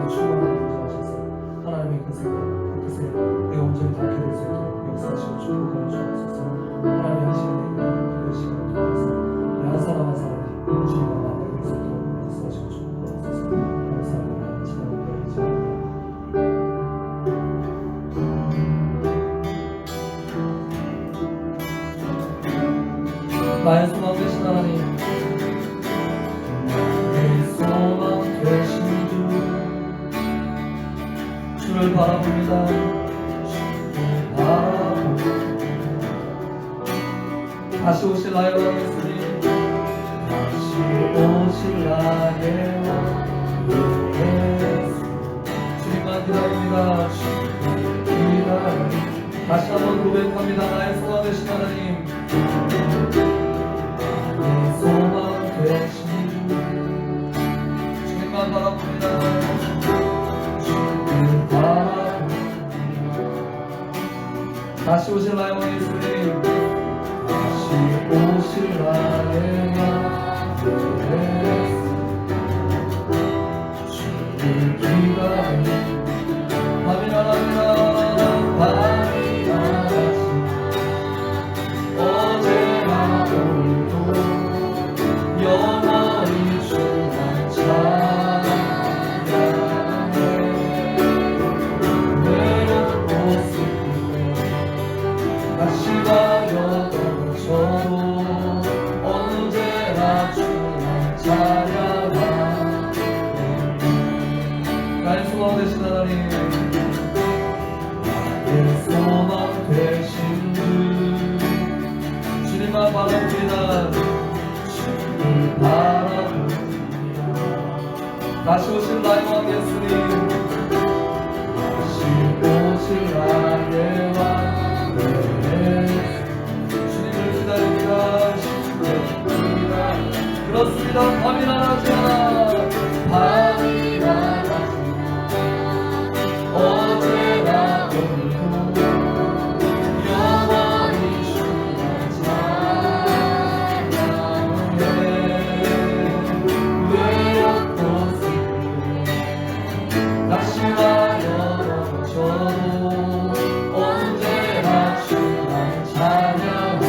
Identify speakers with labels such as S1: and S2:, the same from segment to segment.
S1: 성령으로 충만하게 인도하셔서 하나님의 그 생각, 그 뜻에 내가 온전히 닿게 될 수 있도록 역사하시고 축복하여 주옵소서. 하나님의 하시는 그 시간을 통해서 한 사람 한 사람이 주님과 만나게 될 수 있도록 역사하시고 축복하옵소서. 감사합니다. 지금까지 기도합니다. 나의 소망 되신 하나님, 내 소망 되신 주를 바라봅니다. 주를 바라봅니다. 다시 오실 나의 왕 예수님, 다시 오실 나의 왕 예수, 주님만 기다립니다. 주님만 기다립니다. 다시 한번 고백합니다. 나의 소망 되신 하나님, 내 소망 되신 주님만 바라봅니다. 주님을 바라봅니다. 다시 오실 나의 왕 예수님, 다시 오실 나의 왕 예수, 주를 기다립니다. 밤이 날아갑니다. 밤이 날아갑니다. 어제나 오늘도 영원히 주만 찬양해. 외롭고 슬플 때 다시 가려 저도 언제나 주만 찬양하네. 나의 소망 되신 하나님, 나의 소망 되신 주, 주님만 바라봅니다. 주님을 바라봅니다. 다시 오실 나의 왕 예수님, 다시 오실 나의 왕 예수, 주님을 기다립니다. 주님을 기다립니다. 그렇습니다. 밤이 날아지 않아, 밤이 날아지 않아, 어제나 오늘도 영원히 주만 찬양해. 외롭고 슬플 때 다시 와요 저도 언제나 주만 찬양하.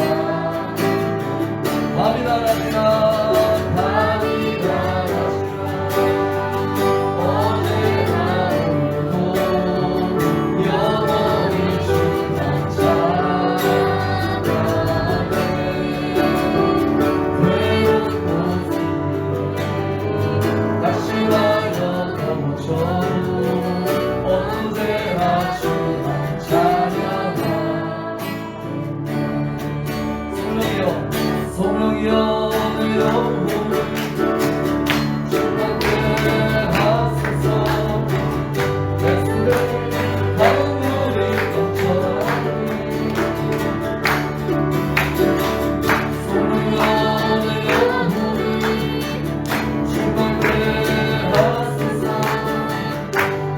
S1: 밤이 날아지나, 밤이 날아지나, 언제나 오늘도 영원히 주만 찬양해. 외롭고 슬플 때 다시 와요 저도 언제나 주만 찬양하. 성령이여, 성령이여, 내 영혼을 충만케 하소서. 내 속에 강물이 넘쳐나오니. 성령이여, 내 영혼을 충만케 하소서.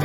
S1: 내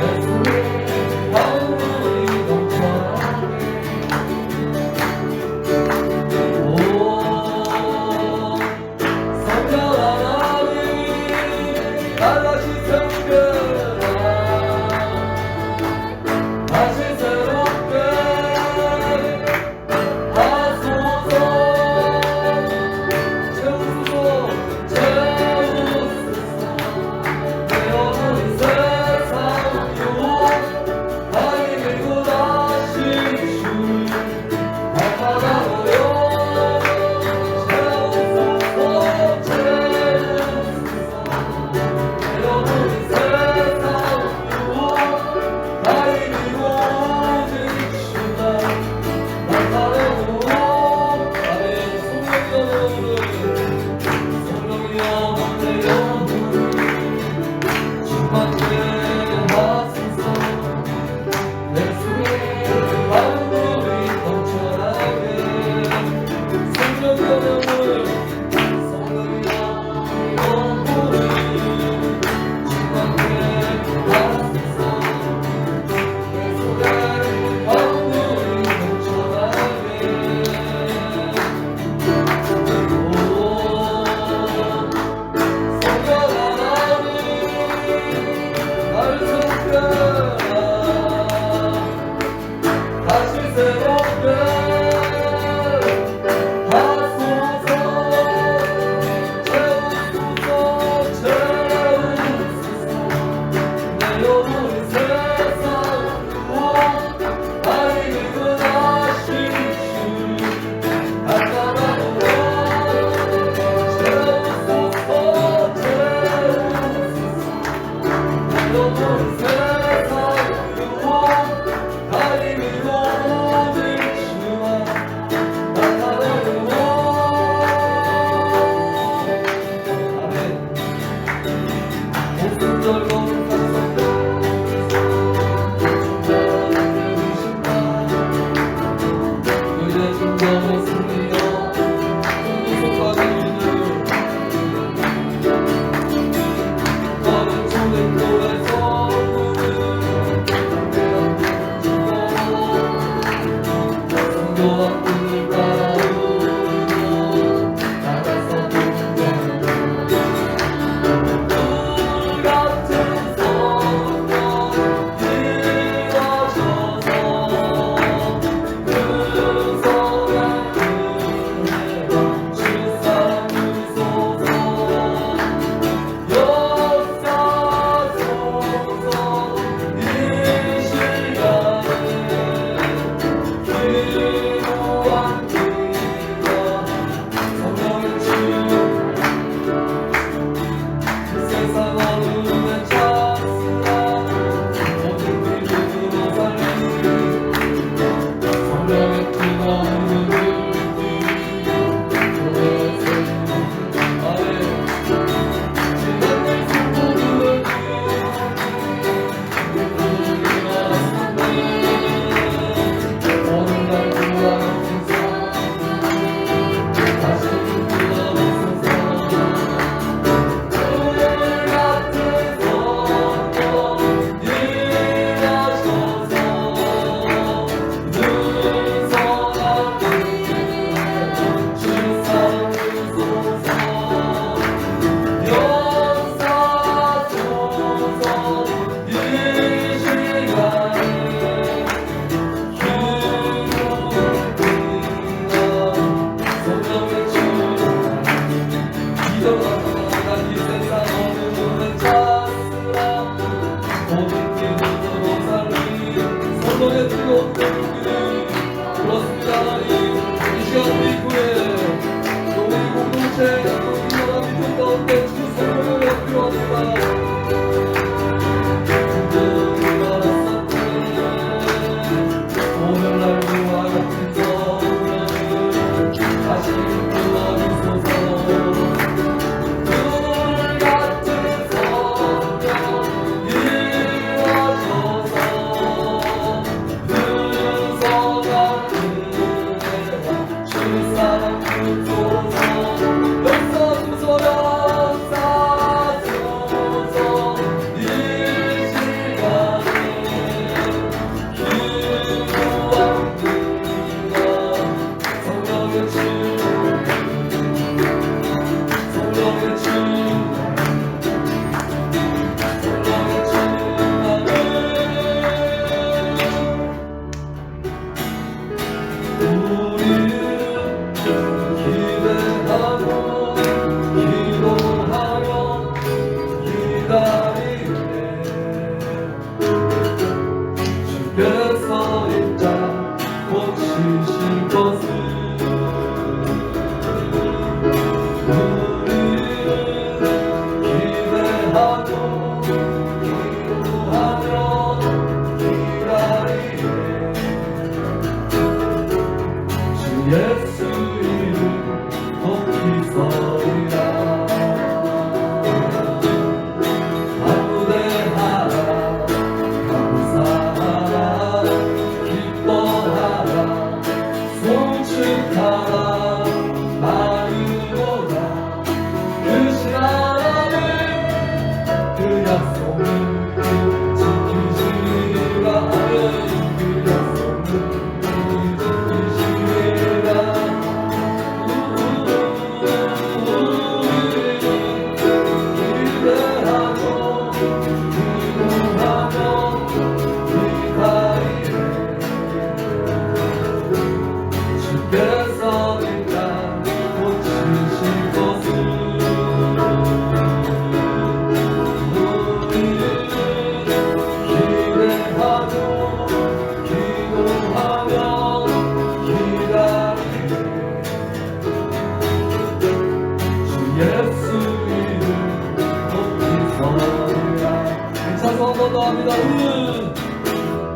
S1: 기도합니다.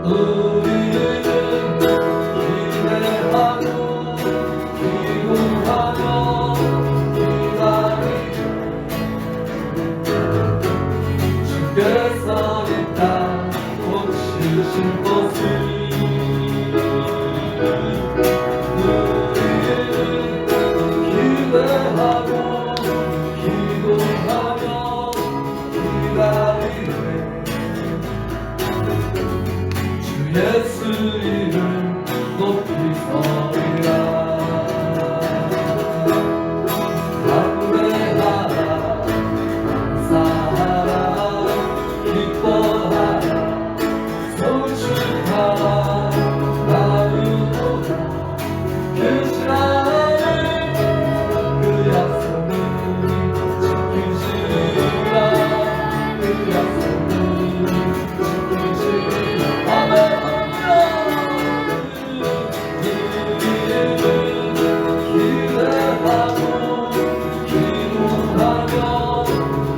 S1: 우리는 기대하고 기도하며 기다리며 주께서 이 땅 고치실 것을 기대하고 기도하며 기다리네 주 예수 이름 높이 서리라 하늘의 나라 감사하라 기뻐하라 소축하라 나누어라 계신 하나님 그 약속을 지키시라 그 약속을 지키시라 아멘 기대하고 기도하며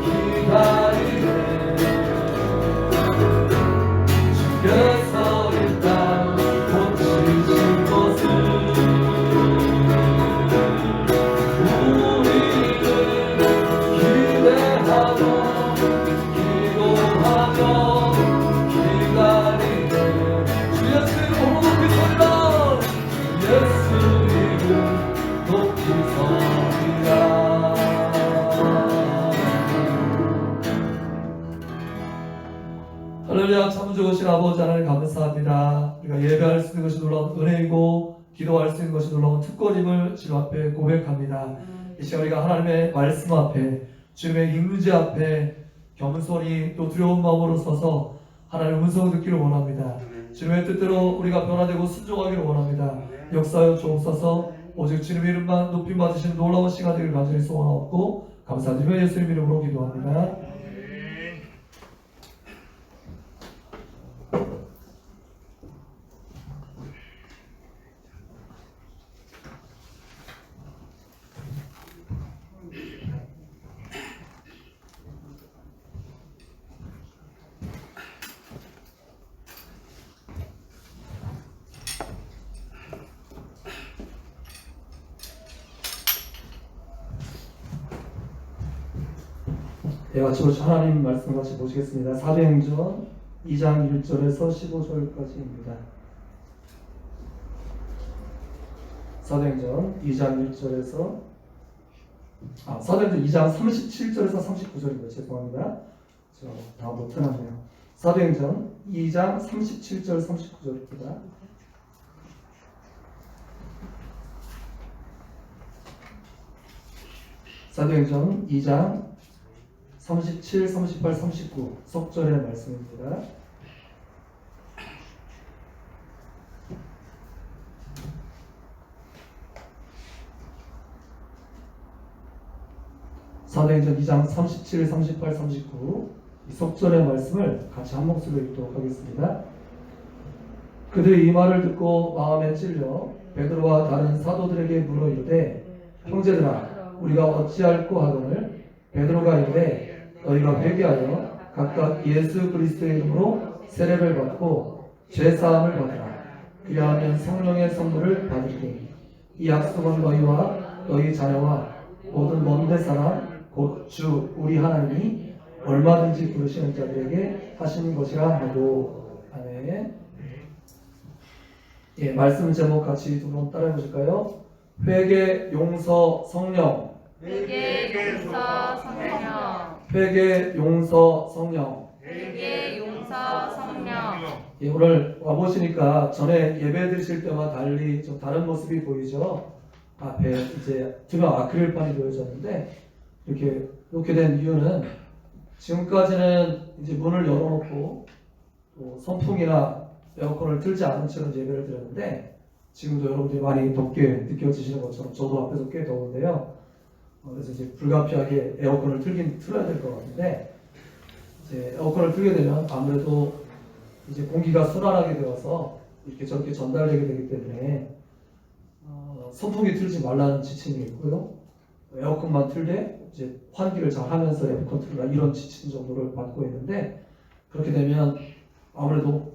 S1: 기다리네 주께서 이 땅 고치실 것을 우리는 기대하고 기도하며 기다리네 주 예수 이름 높이 서리라 예수 이름 높이 서리라 할렐루야. 참 좋으신 아버지 하나님 감사합니다. 우리가 예배할 수 있는 것이 놀라운 은혜이고 기도할 수 있는 것이 놀라운 특권임을 주님 앞에 고백합니다. 이 시간 우리가 하나님의 말씀 앞에 주님의 임재 앞에 겸손히 또 두려운 마음으로 서서 하나님의 음성을 듣기를 원합니다. 주님의 뜻대로 우리가 변화되고 순종하기를 원합니다. 역사여 주옵소서. 오직 주님의 이름만 높임 받으시는 놀라운 시간 되기를 간절히 소원하옵고 감사드리며 예수님 이름으로 기도합니다. 같이 하나님 말씀 같이 보시겠습니다. 사도행전 2장 1절에서 15절까지입니다. 사도행전 2장 1절에서 사도행전 2장 37절에서 39절입니다. 죄송합니다. 저 다음 못 틀었네요. 사도행전 2장 37절 39절입니다. 사도행전 2장 37, 38, 39 속절의 말씀입니다. 사도행전 2장 37, 38, 39 이 속절의 말씀을 같이 한 목소리로 읽도록 하겠습니다. 그들이 이 말을 듣고 마음에 찔려 베드로와 다른 사도들에게 물어 이르되 형제들아 우리가 어찌할꼬 하거늘 베드로가 이르되 너희가 회개하여 각각 예수 그리스도의 이름으로 세례를 받고 죄사함을 받으라. 그리하면 성령의 선물을 받으리니 이 약속은 너희와 너희 자녀와 모든 먼데 사람 곧 주 우리 하나님이 얼마든지 부르시는 자들에게 하시는 것이라 하고. 아멘. 예, 말씀 제목 같이 두 번 따라해 보실까요? 회개, 용서, 성령.
S2: 회개, 용서, 성령.
S1: 회개, 용서, 성령.
S2: 회개, 용서, 성령.
S1: 예, 오늘 와보시니까 전에 예배 드실 때와 달리 좀 다른 모습이 보이죠? 앞에 이제 투명 아크릴판이 보여졌는데 이렇게 놓게 된 이유는 지금까지는 이제 문을 열어놓고 또 선풍이나 에어컨을 틀지 않은 채로 예배를 드렸는데 지금도 여러분들이 많이 덥게 느껴지시는 것처럼 저도 앞에서 꽤 더운데요. 그래서 이제 불가피하게 에어컨을 틀어야 될 것 같은데 이제 에어컨을 틀게 되면 아무래도 이제 공기가 순환하게 되어서 이렇게 저렇게 전달되게 되기 때문에 선풍기 틀지 말라는 지침이 있고요. 에어컨만 틀되 이제 환기를 잘 하면서 에어컨 틀라 이런 지침 정도를 받고 있는데 그렇게 되면 아무래도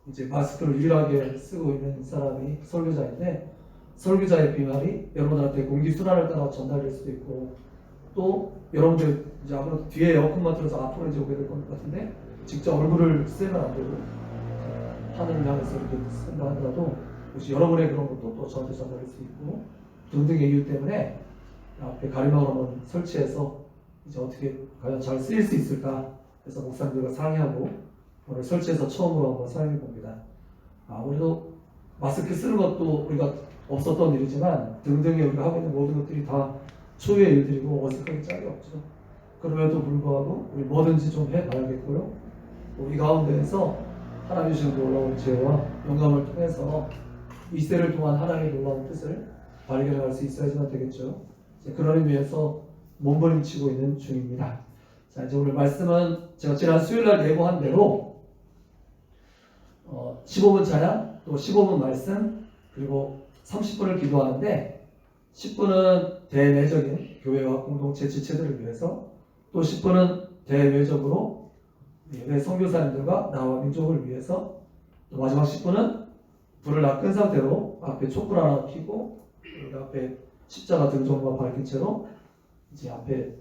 S1: 이제 마스크를 유일하게 쓰고 있는 사람이 설교자인데 설교자의 비말이 여러분들한테 공기 순환을 따라 전달될 수도 있고 또 여러분들 이제 아무래도 뒤에 에어컨만 틀어서 앞으로 이제 오게 될 것 같은데 직접 얼굴을 쓰면 안 되고 하늘을 향해서 이렇게 쓴다 하더라도 혹시 여러분의 그런 것도 또 저한테 전달될 수 있고 등등의 이유 때문에 앞에 가림막을 한번 설치해서 이제 어떻게 과연 잘 쓰일 수 있을까 해서 목사님들과 상의하고 오늘 설치해서 처음으로 한번 사용해 봅니다. 아무래도 마스크 쓰는 것도 우리가 없었던 일이지만 등등에 우리가 하고 있는 모든 것들이 다 초유의 일들이고 어색하기 짝이 없죠. 그럼에도 불구하고 우리 뭐든지 좀 해봐야겠고요. 우리 가운데에서 하나님 주신 놀라운 지혜와 영감을 통해서 이 시대를 통한 하나님의 놀라운 뜻을 발견할 수 있어야지만 되겠죠. 그런 의미에서 몸부림치고 있는 중입니다. 자, 이제 오늘 말씀은 제가 지난 수요일날 예고한 대로 15분 찬양, 또 15분 말씀, 그리고 30분을 기도하는데 10분은 대내적인 교회와 공동체 지체들을 위해서 또 10분은 대외적으로 예배 선교사님들과 나와 민족을 위해서 또 마지막 10분은 불을 다 끈 상태로 앞에 촛불 하나 켜고 여기 앞에 십자가 등종과 밝힌 채로 이제 앞에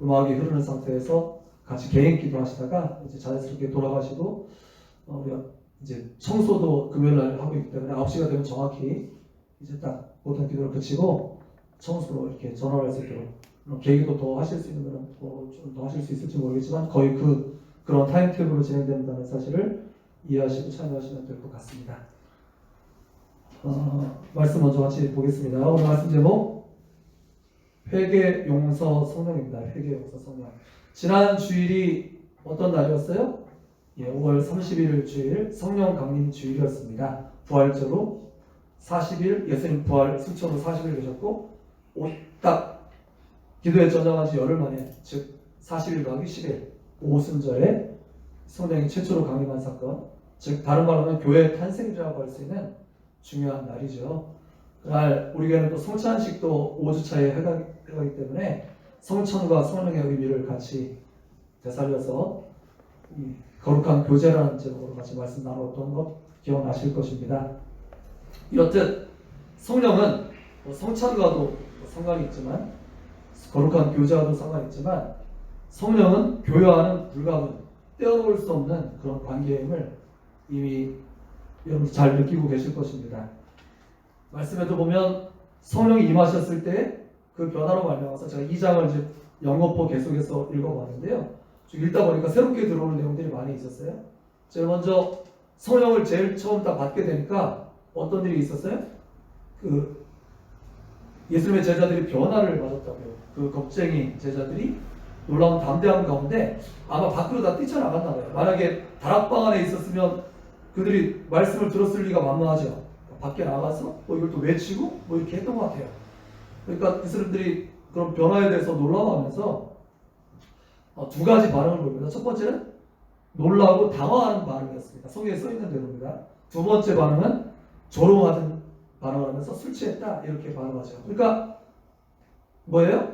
S1: 음악이 흐르는 상태에서 같이 개인 기도하시다가 이제 자연스럽게 돌아가시고 우리가 이제 청소도 금요일날 하고 있기 때문에 9시가 되면 정확히 이제 딱 보통 기도를 그치고 청소로 이렇게 전환할 수 있도록 계기도 더 하실 수 있는 거는 좀 더 하실 수 있을지 모르겠지만 거의 그런 타임테이블로 진행된다는 사실을 이해하시고 참여하시면 될 것 같습니다. 말씀 먼저 같이 보겠습니다. 오늘 말씀 제목 회개 용서 성령입니다. 회개 용서 성령. 지난 주일이 어떤 날이었어요? 5월 31일 주일 성령 강림 주일이었습니다. 부활절로 40일 예수님 부활 승천으로 40일 되셨고 딱 기도에 전념한 지 열흘 만에 즉 40일 더하기 10일 오순절에 성령이 최초로 강림한 사건, 즉 다른 말로 하면 교회의 탄생이라고 할 수 있는 중요한 날이죠. 그날 우리 교회는 또 성찬식도 5주차에 해가기 때문에 성찬과 성령의 의미를 같이 되살려서 이 거룩한 교제라는 제목으로 같이 말씀 나눴던 것 기억나실 것입니다. 이렇듯 성령은 성찬과도 상관이 있지만 거룩한 교제와도 상관이 있지만 성령은 교회와는 불가분, 떼어놓을 수 없는 그런 관계임을 이미 여러분 잘 느끼고 계실 것입니다. 말씀에도 보면 성령이 임하셨을 때 그 변화로 말미암아서 제가 2장을 이제 영어포 계속해서 읽어봤는데요. 읽다 보니까 새롭게 들어오는 내용들이 많이 있었어요. 제가 먼저 성령을 제일 처음 딱 받게 되니까 어떤 일이 있었어요? 예수님의 제자들이 변화를 맞았다고요. 그 겁쟁이 제자들이 놀라운 담대함 가운데 아마 밖으로 다 뛰쳐나갔나 봐요. 만약에 다락방 안에 있었으면 그들이 말씀을 들었을 리가 만무하죠. 밖에 나가서 이걸 또 외치고 이렇게 했던 것 같아요. 그러니까 그 사람들이 그런 변화에 대해서 놀라워하면서 두 가지 반응을 보입니다. 첫 번째는 놀라고 당황하는 반응이었습니다. 성경에 써있는 대로입니다. 두 번째 반응은 조롱하는 반응을 하면서 술 취했다 이렇게 반응하죠. 그러니까 뭐예요?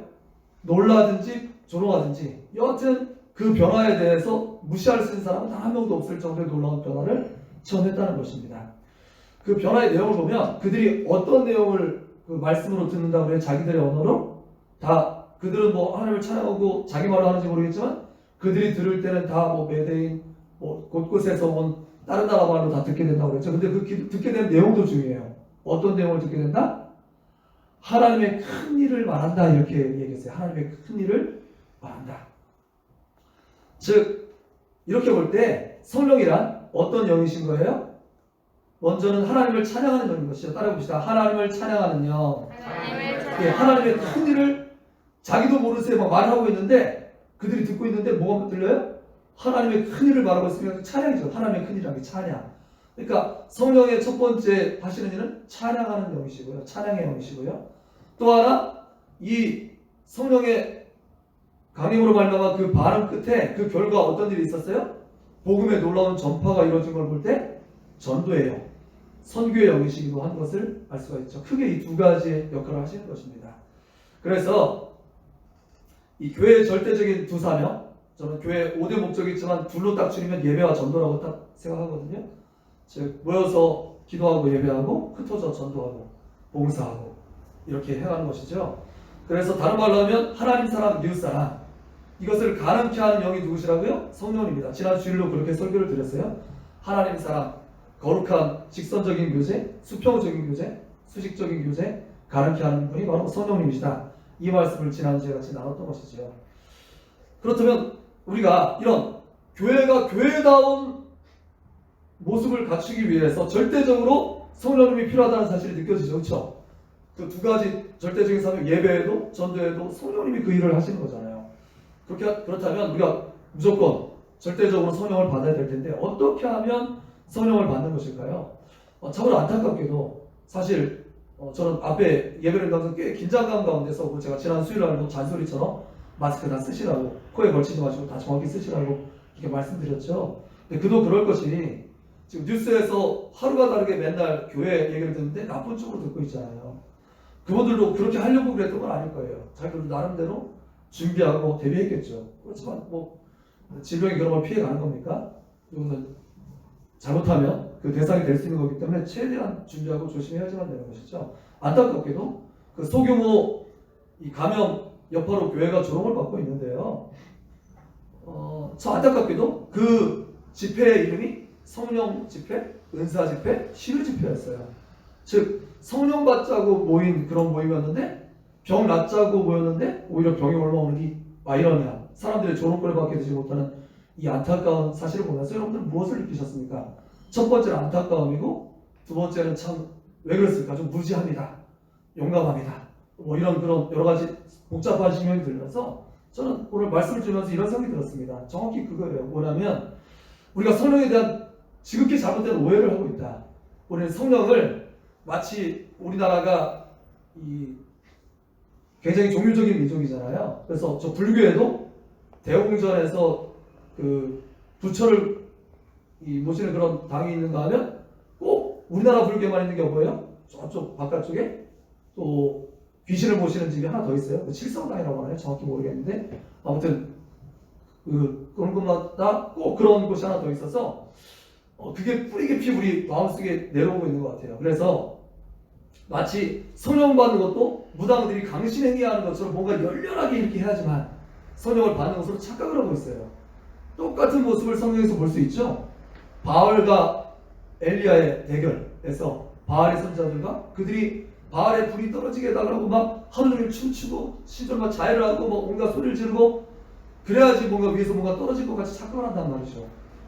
S1: 놀라든지 조롱하든지 여하튼 그 변화에 대해서 무시할 수 있는 사람은 단 한 명도 없을 정도의 놀라운 변화를 체험했다는 것입니다. 그 변화의 내용을 보면 그들이 어떤 내용을 그 말씀으로 듣는다고 해요? 자기들의 언어로? 다 그들은 하나님을 찬양하고 자기 말로 하는지 모르겠지만 그들이 들을 때는 다 메대인 곳곳에서 온 다른 나라 말로 다 듣게 된다고 그랬죠. 근데 듣게 되는 내용도 중요해요. 어떤 내용을 듣게 된다? 하나님의 큰 일을 말한다 이렇게 얘기했어요. 하나님의 큰 일을 말한다. 즉 이렇게 볼 때 성령이란 어떤 영이신 거예요? 먼저는 하나님을 찬양하는 영인 것이죠. 따라해봅시다. 하나님을 찬양하는 영. 하나님의 큰 일을 자기도 모르세요. 막 말하고 있는데 그들이 듣고 있는데 뭐가 들려요? 하나님의 큰 일을 말하고 있으면 찬양이죠. 하나님의 큰 일이라는 게 찬양. 그러니까 성령의 첫 번째 하시는 일은 찬양하는 영이시고요. 찬양의 영이시고요. 또 하나 이 성령의 강림으로 말미암아 그 반응 끝에 그 결과 어떤 일이 있었어요? 복음의 놀라운 전파가 이루어진 걸 볼 때 전도예요. 선교의 영이시기도 한 것을 알 수가 있죠. 크게 이 두 가지의 역할을 하시는 것입니다. 그래서 이 교회의 절대적인 두 사명,
S3: 저는 교회 5대 목적이 있지만 둘로 딱 줄이면 예배와 전도라고 딱 생각하거든요. 즉 모여서 기도하고 예배하고 흩어져 전도하고 봉사하고 이렇게 행하는 것이죠. 그래서 다른 말로 하면 하나님 사람, 이웃 사람, 이것을 가능케 하는 영이 누구시라고요? 성령입니다. 지난 주일로 그렇게 설교를 드렸어요. 하나님 사람, 거룩한 직선적인 교제, 수평적인 교제, 수직적인 교제, 가능케 하는 분이 바로 성령님이시다. 이 말씀을 지난주에 같이 나눴던 것이죠. 그렇다면 우리가 이런 교회가 교회다운 모습을 갖추기 위해서 절대적으로 성령님이 필요하다는 사실이 느껴지죠. 그렇죠? 그 두 가지 절대적인 사명, 예배에도 전도에도 성령님이 그 일을 하시는 거잖아요. 그렇다면 우리가 무조건 절대적으로 성령을 받아야 될 텐데 어떻게 하면 성령을 받는 것일까요? 참으로 안타깝게도 사실 저는 앞에 예배를 가면서 꽤 긴장감 가운데서 제가 지난 수요일날도 잔소리처럼 마스크 다 쓰시라고, 코에 걸치지 마시고 다 정확히 쓰시라고 이렇게 말씀드렸죠. 근데 그도 그럴 것이 지금 뉴스에서 하루가 다르게 맨날 교회 얘기를 듣는데 나쁜 쪽으로 듣고 있잖아요. 그분들도 그렇게 하려고 그랬던 건 아닐 거예요. 자기들도 나름대로 준비하고 대비했겠죠. 그렇지만 뭐 질병이 그런 걸 피해가는 겁니까? 이것은 잘못하면 그 대상이 될 수 있는 거기 때문에 최대한 준비하고 조심해야지만 되는 것이죠. 안타깝게도 그 소규모 이 감염 여파로 교회가 조롱을 받고 있는데요. 저 안타깝게도 그 집회의 이름이 성령 집회, 은사 집회, 치유 집회였어요. 즉 성령 받자고 모인 그런 모임이었는데 병 낫자고 모였는데 오히려 병이 올라오는 이 아이러니한 사람들의 조롱거리 밖에 되지 못하는 이 안타까운 사실을 보면서 여러분들 무엇을 느끼셨습니까? 첫 번째는 안타까움이고 두 번째는 참 왜 그랬을까? 좀 무지합니다. 용감합니다. 뭐 이런 그런 여러 가지 복잡한 신경이 들면서 저는 오늘 말씀을 들으면서 이런 생각이 들었습니다. 정확히 그거예요. 뭐냐면 우리가 성령에 대한 지극히 잘못된 오해를 하고 있다. 우리는 성령을 마치 우리나라가 이 굉장히 종교적인 민족이잖아요. 그래서 저 불교에도 대웅전에서 그 부처를 모시는 그런 당이 있는가 하면 꼭 우리나라 불교만 있는 게 뭐예요? 저쪽 바깥쪽에 또 귀신을 모시는 집이 하나 더 있어요. 그 칠성당이라고 하나요? 정확히 모르겠는데 아무튼 그런 것마다 꼭 그런 곳이 하나 더 있어서 그게 뿌리 깊이 우리 마음속에 내려오고 있는 것 같아요. 그래서 마치 성령 받는 것도 무당들이 강신행위하는 것처럼 뭔가 열렬하게 이렇게 해야지만 성령을 받는 것으로 착각을 하고 있어요. 똑같은 모습을 성경에서 볼 수 있죠. 바알과 엘리야의 대결에서 바알의 선자들과 그들이 바알의 불이 떨어지게 해달라고 막 하루 종일 춤추고 시절만 자해를 하고 막 온갖 소리를 지르고 그래야지 뭔가 위에서 뭔가 떨어질 것 같이 착각을 한단 말이죠.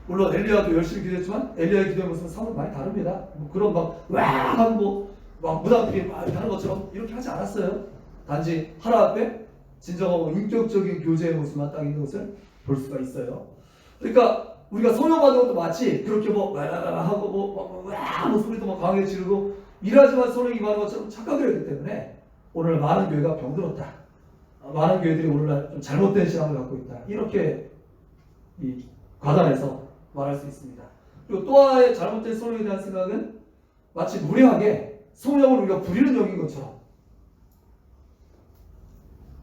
S3: 물론 엘리야도 열심히 기도했지만 엘리야의 기도의 모습은 사뭇 많이 다릅니다. 뭐 그런 와 하고 막 무당들이 막 이렇게 하는 것처럼 이렇게 하지 않았어요. 단지 하나 앞에 진정하고 인격적인 교제의 모습만 딱 있는 것을 볼 수가 있어요. 그러니까 우리가 성령 받은 것도 마치 그렇게 뭐 하고 뭐 소리도 막 강하게 지르고 일하지만 성령이 임하는 것처럼 착각을 했기 때문에 오늘 많은 교회가 병들었다. 많은 교회들이 오늘날 좀 잘못된 신앙을 갖고 있다. 이렇게 이 과단해서 말할 수 있습니다. 그리고 또 하나의 잘못된 성령에 대한 생각은 마치 무례하게 성령을 우리가 부리는 영인 것처럼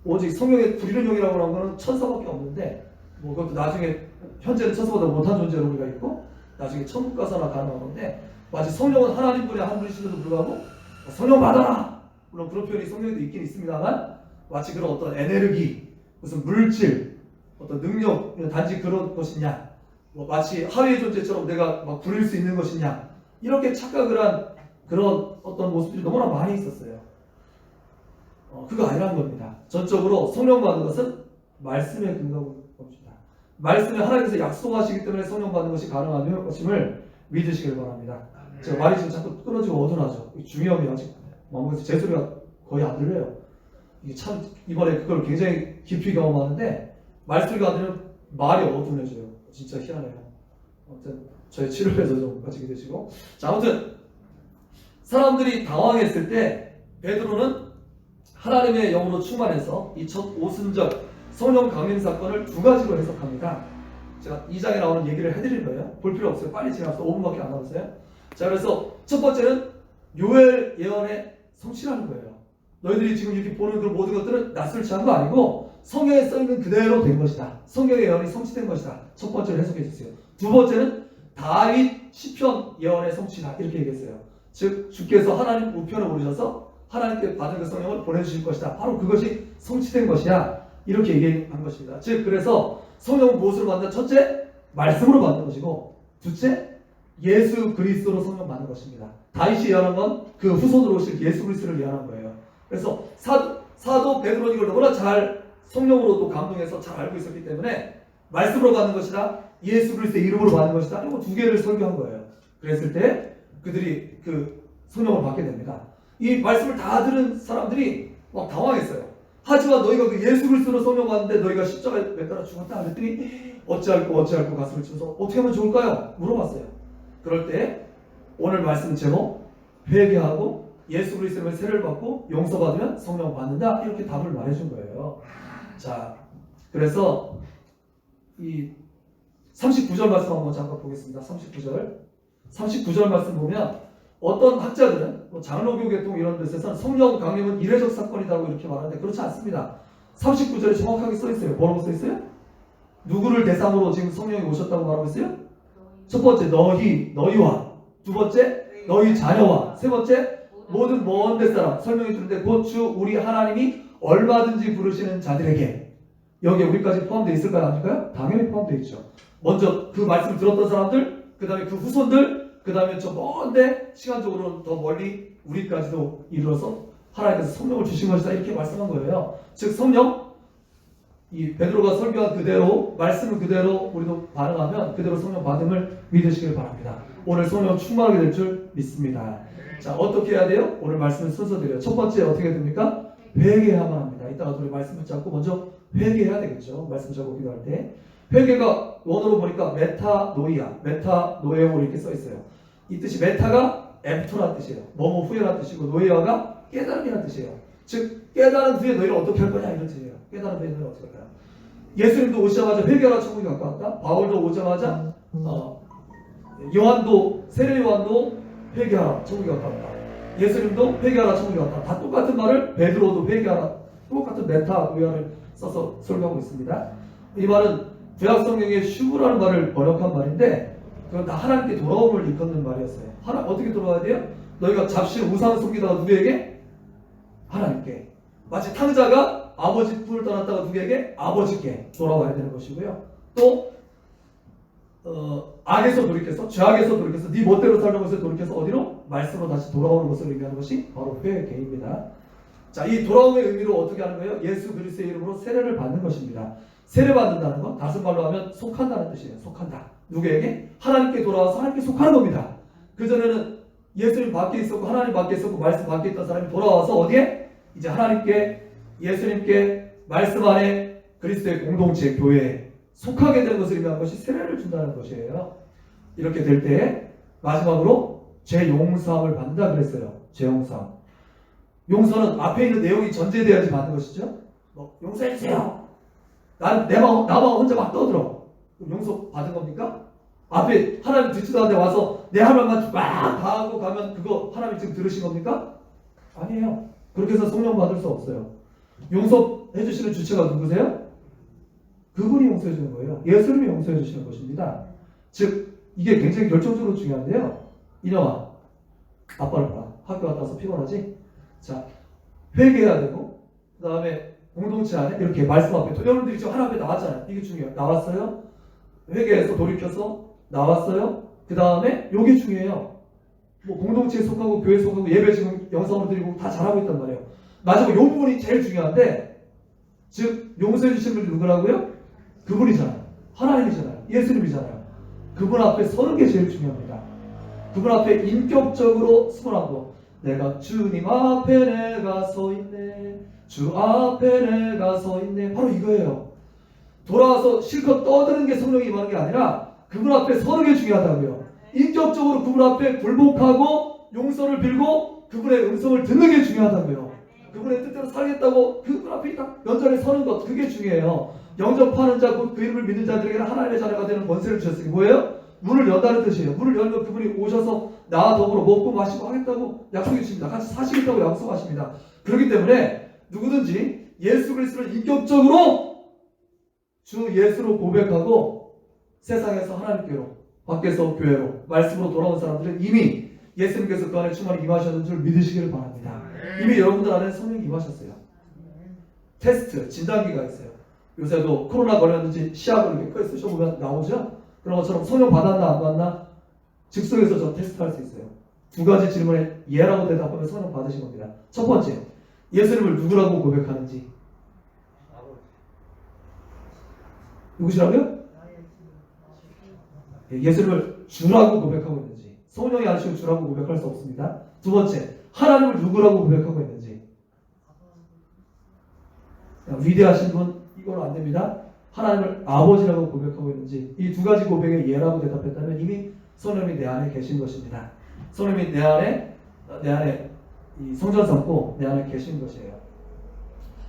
S3: 오직 성령의 부리는 영이라고 하는 것은 천사밖에 없는데 뭐 그것도 나중에 현재는 천사보다 못한 존재로 우리가 있고 나중에 천국 가서나 가능한 건데 마치 성령은 하나님분의 한 분이신데도 불구하고 성령 받아라! 물론 그런 표현이 성경에도 있긴 있습니다만 마치 그런 어떤 에너지, 무슨 물질, 어떤 능력 단지 그런 것이냐 뭐 마치 하위의 존재처럼 내가 막 부릴 수 있는 것이냐 이렇게 착각을 한 그런 어떤 모습들이 너무나 많이 있었어요. 그거 아니라는 겁니다. 전적으로 성령 받는 것은 말씀에 근거한 겁니다. 말씀에 하나님께서 약속하시기 때문에 성령 받는 것이 가능한 것임을 믿으시길 바랍니다. 제가 말이 지금 자꾸 끊어지고 어둔하죠. 중요함이 아직 제 소리가 거의 안 들려요. 이게 참 이번에 그걸 굉장히 깊이 경험하는데 말소리가 안 들으면 말이 어둔해져요. 진짜 희한해요. 아무튼 저희 치료에서 좀 가지게 되시고 자 아무튼 사람들이 당황했을 때 베드로는 하나님의 영으로 충만해서 이 첫 오순절 성령 강림 사건을 두 가지로 해석합니다. 제가 2장에 나오는 얘기를 해드릴 거예요. 볼 필요 없어요. 빨리 지나서 5분밖에 안 남았어요. 자 그래서 첫 번째는 요엘 예언의 성취라는 거예요. 너희들이 지금 이렇게 보는 그 모든 것들은 낯설지 않은 거 아니고 성경에 써 있는 그대로 된 것이다. 성경의 예언이 성취된 것이다. 첫 번째로 해석해 주세요. 두 번째는 다윗 시편 예언의 성취다. 이렇게 얘기했어요. 즉 주께서 하나님 우편을 오르셔서 하나님께 받은 그 성령을 보내주실 것이다. 바로 그것이 성취된 것이야. 이렇게 얘기한 것입니다. 즉 그래서 성령은 무엇으로 받는다? 첫째, 말씀으로 받는 것이고, 둘째, 예수 그리스도로 성령 받는 것입니다. 다윗이 예언한 건 그 후손으로 오실 예수 그리스도를 예언한 거예요. 그래서 사도 베드로는 이걸 너무나 잘 성령으로 또 감동해서 잘 알고 있었기 때문에 말씀으로 받는 것이다, 예수 그리스도의 이름으로 받는 것이다, 이거 두 개를 설교한 거예요. 그랬을 때 그들이 그 성령을 받게 됩니다. 이 말씀을 다 들은 사람들이 막 당황했어요. 하지만 너희가 그 예수 그리스도로 성령 받는데 너희가 십자가에 매달아 죽었다 그랬더니 어찌할꼬 가슴을 치면서 어떻게 하면 좋을까요? 물어봤어요. 그럴 때 오늘 말씀 제목 회개하고 예수 그리스도의 세례를 받고 용서받으면 성령 받는다, 이렇게 답을 말해준 거예요. 자, 그래서 이 39절 말씀 한번 잠깐 보겠습니다. 39절 말씀 보면 어떤 학자들은 장로교 계통 이런 데서는 성령 강림은 이례적 사건이라고 이렇게 말하는데 그렇지 않습니다. 39절에 정확하게 써 있어요. 뭐라고 써 있어요? 누구를 대상으로 지금 성령이 오셨다고 말하고 있어요? 첫 번째 너희와, 두 번째 너희 자녀와, 세 번째 모든 먼 데사람 설명해 주는데 곧 주 우리 하나님이 얼마든지 부르시는 자들에게, 여기에 우리까지 포함되어 있을까요? 아닐까요? 당연히 포함되어 있죠. 먼저 그 말씀을 들었던 사람들, 그 다음에 그 후손들, 그 다음에 저 먼데 시간적으로는 더 멀리 우리까지도 이르러서 하나님께서 성령을 주신 것이다, 이렇게 말씀한 거예요. 즉 성령, 이 베드로가 설교한 그대로 말씀을 그대로 우리도 반응하면 그대로 성령 받음을 믿으시길 바랍니다. 오늘 성령 충만하게 될 줄 믿습니다. 자, 어떻게 해야 돼요? 오늘 말씀을 순서드려요. 첫 번째 어떻게 됩니까? 회개해야만 합니다. 이따가 우리 말씀을 잡고 먼저 회개해야 되겠죠. 말씀 잡고 기도할 때. 회개가 원어로 보니까 메타노에오 이렇게 써 있어요. 이 뜻이 메타가 엠토라는 뜻이에요. 뭐뭐 후회라는 뜻이고, 노에아가 깨달음이라는 뜻이에요. 즉 깨달은 후에 너희는 어떻게 할 거냐, 이런 뜻이에요. 깨달은 후에 너희는 어떻게 할까요? 예수님도 오시자마자 회개하라 천국이 가까웠다. 바울도 오자마자 세례 요한도 회개하라 천국이 가까웠다. 예수님도 회개하라 천국이 가까웠다. 다 똑같은 말을 베드로도 회개하라, 똑같은 메타노에아를 써서 설명하고 있습니다. 이 말은 구약 성경의 슈브라는 말을 번역한 말인데 그건 다 하나님께 돌아옴을 일컫는 말이었어요. 어떻게 돌아와야 돼요? 너희가 잡신 우상을 섬기다가 누구에게? 하나님께. 마치 탕자가 아버지 품을 떠났다가 누구에게? 아버지께 돌아와야 되는 것이고요. 또 악에서 돌이켜서, 죄악에서 돌이켜서 네 멋대로 살던 것을 돌이켜서 어디로? 말씀으로 다시 돌아오는 것을 의미하는 것이 바로 회개입니다. 자, 이 돌아옴의 의미로 어떻게 하는 거예요? 예수 그리스도의 이름으로 세례를 받는 것입니다. 세례 받는다는 건 다른 말로 하면 속한다는 뜻이에요. 속한다. 누구에게? 하나님께 돌아와서 하나님께 속하는 겁니다. 그전에는 예수님 밖에 있었고 하나님 밖에 있었고 말씀 밖에 있던 사람이 돌아와서 어디에? 이제 하나님께, 예수님께, 말씀 안에 그리스도의 공동체, 교회에 속하게 되는 것을 의미하는 것이 세례를 준다는 것이에요. 이렇게 될 때 마지막으로 죄 용서함을 받는다 그랬어요. 죄 용서함. 용서는 앞에 있는 내용이 전제돼야지 받는 것이죠. 용서해주세요. 나만 혼자 막 떠들어. 용서 받은 겁니까? 앞에 하나님 듣지도 않는데 와서 내 할 말만 막 다 하고 가면 그거 하나님 지금 들으신 겁니까? 아니에요. 그렇게 해서 성령 받을 수 없어요. 용서해 주시는 주체가 누구세요? 그분이 용서해 주는 거예요. 예수님이 용서해 주시는 것입니다. 즉 이게 굉장히 결정적으로 중요한데요. 인영아, 아빠를 봐. 학교 갔다 와서 피곤하지? 자, 회개해야 되고, 그 다음에 공동체 안에 이렇게 말씀 앞에, 여러분들이 지금 하나 앞에 나왔잖아요. 이게 중요해요. 나왔어요? 회개해서 돌이켜서 나왔어요? 그 다음에 요게 중요해요. 뭐 공동체에 속하고 교회에 속하고 예배 지금 영상으로 드리고 다 잘하고 있단 말이에요. 마지막 요 부분이 제일 중요한데, 즉 용서해 주신 분이 누구라고요? 그분이잖아요. 하나님이잖아요. 예수님이잖아요. 그분 앞에 서는 게 제일 중요합니다. 그분 앞에 인격적으로 서라고, 내가 주님 앞에 내가 서 있네, 주 앞에 내가 서 있네, 바로 이거예요. 돌아와서 실컷 떠드는 게 성령이 임하는 게 아니라 그분 앞에 서는 게 중요하다고요. 인격적으로 그분 앞에 굴복하고 용서를 빌고 그분의 음성을 듣는 게 중요하다고요. 그분의 뜻대로 살겠다고 그분 앞에 딱 연장에 서는 것, 그게 중요해요. 영접하는 자, 곧 그 이름을 믿는 자들에게는 하나님의 자녀가 되는 권세를 주셨으니 뭐예요? 문을 연다는 뜻이에요. 문을 열면 그분이 오셔서 나와 더불어 먹고 마시고 하겠다고 약속해 주십니다. 같이 사시겠다고 약속하십니다. 그렇기 때문에 누구든지 예수 그리스도를 인격적으로 주 예수로 고백하고 세상에서 하나님께로 밖에서 교회로 말씀으로 돌아온 사람들은 이미 예수님께서 그 안에 충만히 임하셨는 줄 믿으시기를 바랍니다. 이미 여러분들 안에 성령이 임하셨어요. 테스트, 진단기가 있어요. 요새도 코로나 걸렸는지 시약을 이렇게 끄 쓰셔보면 나오죠? 그런 것처럼 성령 받았나 안 받나 즉석에서 저 테스트 할 수 있어요. 두 가지 질문에 예라고 대답하면 성령 받으신 겁니다. 첫 번째, 예수님을 누구라고 고백하는지. 누구시라고요? 예수님을 주라고 고백하고 있는지. 성령이 아니시고 주라고 고백할 수 없습니다. 두 번째, 하나님을 누구라고 고백하고 있는지. 위대하신 분 이건 안 됩니다. 하나님을 아버지라고 고백하고 있는지. 이 두 가지 고백에 예라고 대답했다면 이미 성령이 내 안에 계신 것입니다. 성령이 내 안에 이 성전 삼고 내 안에 계신 것이에요.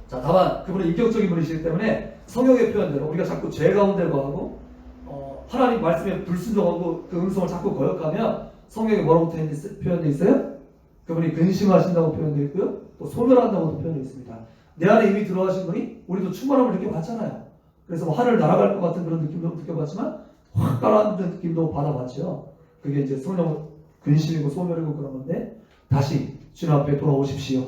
S3: 자, 다만 그분은 인격적인 분이시기 때문에 성경의 표현대로 우리가 자꾸 죄 가운데 거하고 하나님 말씀에 불순종하고 그 음성을 자꾸 거역하면 성경에 뭐라고 표현되어 있어요? 그분이 근심하신다고 표현되어 있고요. 또 소멸한다고도 표현되어 있습니다. 내 안에 이미 들어가신 분이 우리도 충만함을 느껴봤잖아요. 그래서 뭐 하늘 날아갈 것 같은 그런 느낌도 느껴봤지만 확 가라앉는 느낌도 받아봤죠. 그게 이제 성령 근심이고 소멸이고 그런 건데 다시 주님 앞에 돌아오십시오.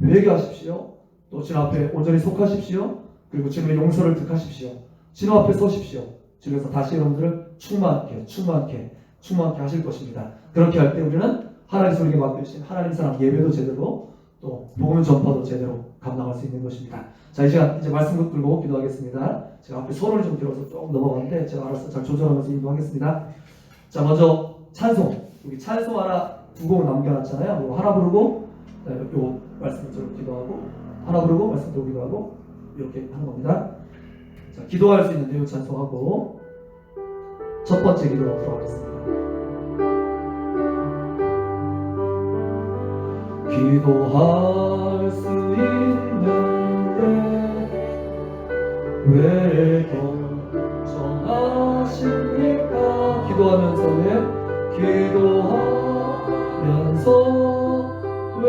S3: 회개하십시오. 또 주님 앞에 온전히 속하십시오. 그리고 주님의 용서를 득하십시오. 주님 앞에 서십시오. 주님께서 다시 여러분들을 충만케 하실 것입니다. 그렇게 할 때 우리는 하나님께서 우리에게 맡겨주신 하나님 사람 예배도 제대로 또 복음 전파도 제대로 감당할 수 있는 것입니다. 자, 이 시간 이제 말씀 들고 기도하겠습니다. 제가 앞에 소리를 좀 들어서 조금 넘어가는데 제가 알아서 잘 조절하면서 인도하겠습니다. 자, 먼저 찬송. 여기 찬송 하나 두 곡 남겨놨잖아요. 뭐 하나 부르고 요 말씀 들고 기도하고 하나 부르고 말씀 들고 기도하고 이렇게 하는 겁니다. 자, 기도할 수 있는데요. 찬송하고 첫 번째 기도로 들어가겠습니다. 기도할 수 있는데 왜 걱정하십니까? 기도하면서 왜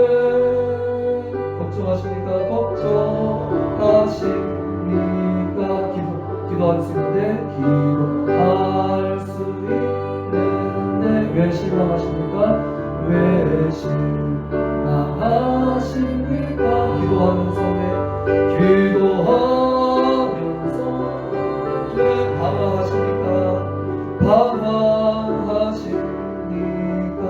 S3: 걱정하십니까? 걱정하십니까? 기도할 수 있는데 기도할 수 있는데 왜 실망하십니까? 왜 실망하십니까? 기도하면서 왜 방황하십니까? 방황하십니까?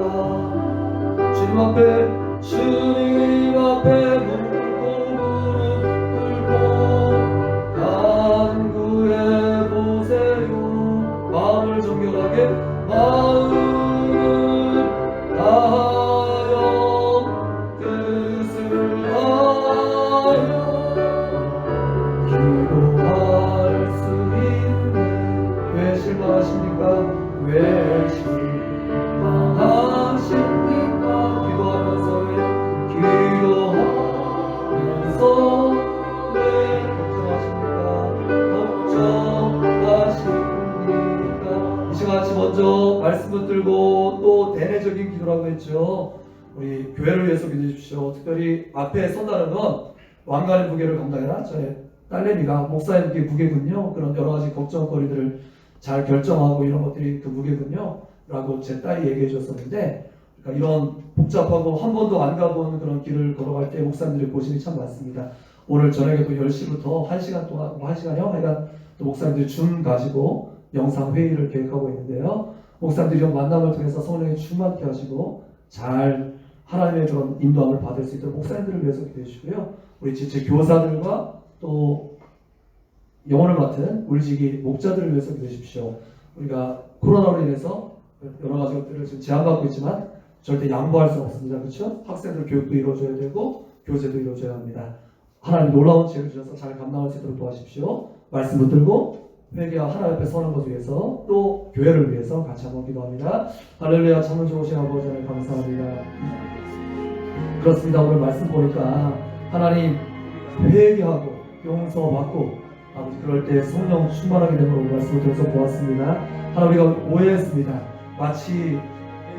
S3: 주님 앞에 묻고 무릎 꿇고 간구해 보세요. 마음을 정결하게 마음을 다하여 뜻을 다하여 기도할 수 있는 왜 실망하십니까? 왜 실망하십니까? 기도하면서 왜 걱정하십니까? 이 시간 같이 먼저 말씀 붙들고 또 대내적인 기도라고 했죠. 우리 교회를 위해서 기도해 주십시오. 특별히 앞에 선다는 건 왕관의 무게를 감당해라. 저의 딸내미가 목사님께 무게군요. 그런 여러 가지 걱정거리들을 잘 결정하고 이런 것들이 그 무게군요. 라고 제 딸이 얘기해 줬었는데 그러니까 이런 복잡하고 한 번도 안 가본 그런 길을 걸어갈 때 목사님들의 고심이 참 많습니다. 오늘 저녁에도 10시부터 1시간 동안, 1시간이요? 그러니까 또 목사님들이 줌 가지고 영상 회의를 계획하고 있는데요. 목사님들이 이런 만남을 통해서 성령이 충만케 하시고 잘 하나님의 그런 인도함을 받을 수 있도록 목사님들을 위해서 기도해 주시고요. 우리 지체 교사들과 또 영혼을 맡은 우리지기 목자들을 위해서 기도해 주십시오. 우리가 코로나로 인해서 여러 가지 것들을 지금 제한받고 있지만 절대 양보할 수 없습니다. 그렇죠? 학생들 교육도 이루어져야 되고 교제도 이루어져야 합니다. 하나님 놀라운 지혜를 주셔서 잘 감당할 수 있도록 도와주십시오. 말씀 붙들고 회개와 하나님 앞에 서는 것 위해서 또 교회를 위해서 같이 한번 기도합니다. 할렐루야. 참을 좋으신 아버지 하나님 감사합니다. 그렇습니다. 오늘 말씀 보니까 하나님 회개하고 용서받고 아버지 그럴 때 성령 충만하게 되는 오늘 말씀을 통해서 보았습니다. 하나님 우리가 오해했습니다. 마치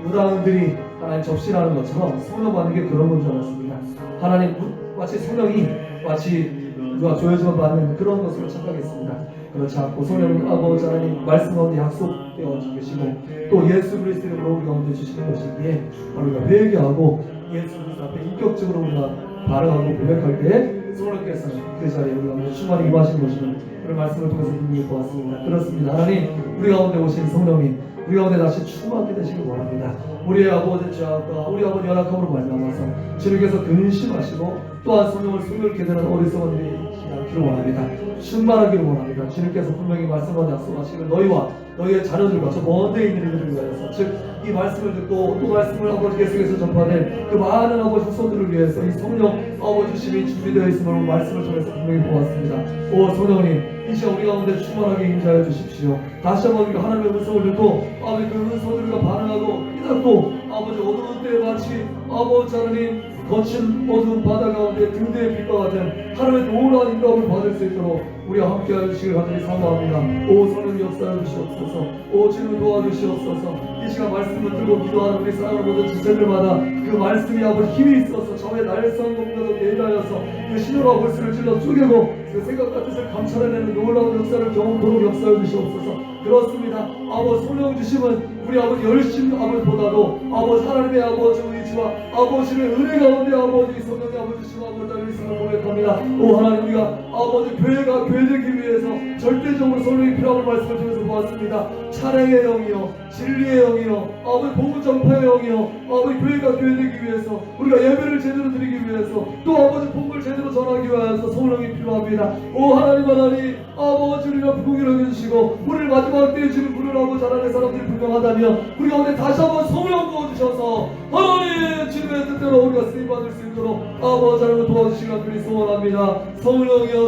S3: 무당들이 하나님 접신하는 것처럼 성령 받는 게 그런 건 줄 알았습니다. 하나님 마치 성령이 마치 누가 조여주면 받는 그런 것으로 착각했습니다. 그렇지 않고 성령 아버지 하나님 말씀 가운데 약속되어 계시고 또 예수 그리스도의 이름으로 우리 가운데 주시는 것이기에 우리가 회개하고 예수 그리스도 앞에 인격적으로 우리가 반응하고 고백할 때 성령께서는 그 자리에 우리 가운데 충만히 임하시는 것임을 오늘 말씀을 통해서 분명히 보았습니다. 그렇습니다. 하나님 우리 가운데 오신 성령님 우리 가운데 다시 충만하게 되시길 원합니다. 우리의 아버지 죄악과 우리 아버지 연약함으로 말미암아서 주님께서 근심하시고 또한 성령을 숨겨게 되는 어리석은 일이 있지 않기를 원합니다. 충만하기를 원합니다. 주님께서 분명히 말씀하고 약속하시기를 너희와 너희의 자녀들과 저 먼데 있는 이들을 위하여서 즉 이 말씀을 듣고 또 말씀을 아버지 계속해서 전파될 그 많은 아버지 후손들을 위해서 이 성령 아버지 주심이 준비되어 있음을 말씀을 통해서 분명히 보았습니다. 오 성령님 이 시간 우리 가운데 충만하게 임자여 주십시오. 다시 한번 우리가 하나님의 음성을 듣고 아버지 그 음성을 우리가 반응하고 깨닫고 아버지 어두운 때에 마치 아버지 하나님 거친 어두운 바다 가운데 등대의 빛과 같은 하나님의 놀라운 인도함을 받을 수 있도록 우리와 함께 하시길 간절히 사모합니다. 오 성령 역사해 주시옵소서. 오 주님 도와주시옵소서. 이 시간 말씀을 들고 기도하는 우리 사랑하는 모든 지체들마다 그 말씀이 아버지 힘이 있어서 저의 날선 공격을 예의하여서 그 신호와 골수를 찔러 쪼개고 그 생각과 뜻을 감찰해내는 놀라운 역사를 경험토록 역사해 주시옵소서. 그렇습니다. 아버지 성령 주심은 우리 아버지 열심 아버지보다도 아버지 하나님의 아버지 의지와 아버지의 은혜 가운데 아버지 성령의 아버지 주심하고 따를 있음을 고백합니다. 오 하나님 우리가 아버지 교회가 교회되기 위해서 절대적으로 성령이 필요함을 말씀을 통해서 보았습니다. 찬양의 영이요 진리의 영이요 아버지 복음 전파의 영이요 아버지 교회가 교회되기 위해서 우리가 예배를 제대로 드리기 위해서 또 아버지 복음을 제대로 전하기 위해서 성령이 필요합니다. 오 하나님 아버지 우리가 부흥을 해주시고 우리를 마지막 때에 주는 불을 하고 자라는 사람들이 분명하다면 우리 가운데 다시 한번 성령 부어주셔서 하나님 주님의 뜻대로 우리가 쓰임받을 수 있도록 아버지 하나님을 도와주시기를 간절히 소원합니다. 성령이여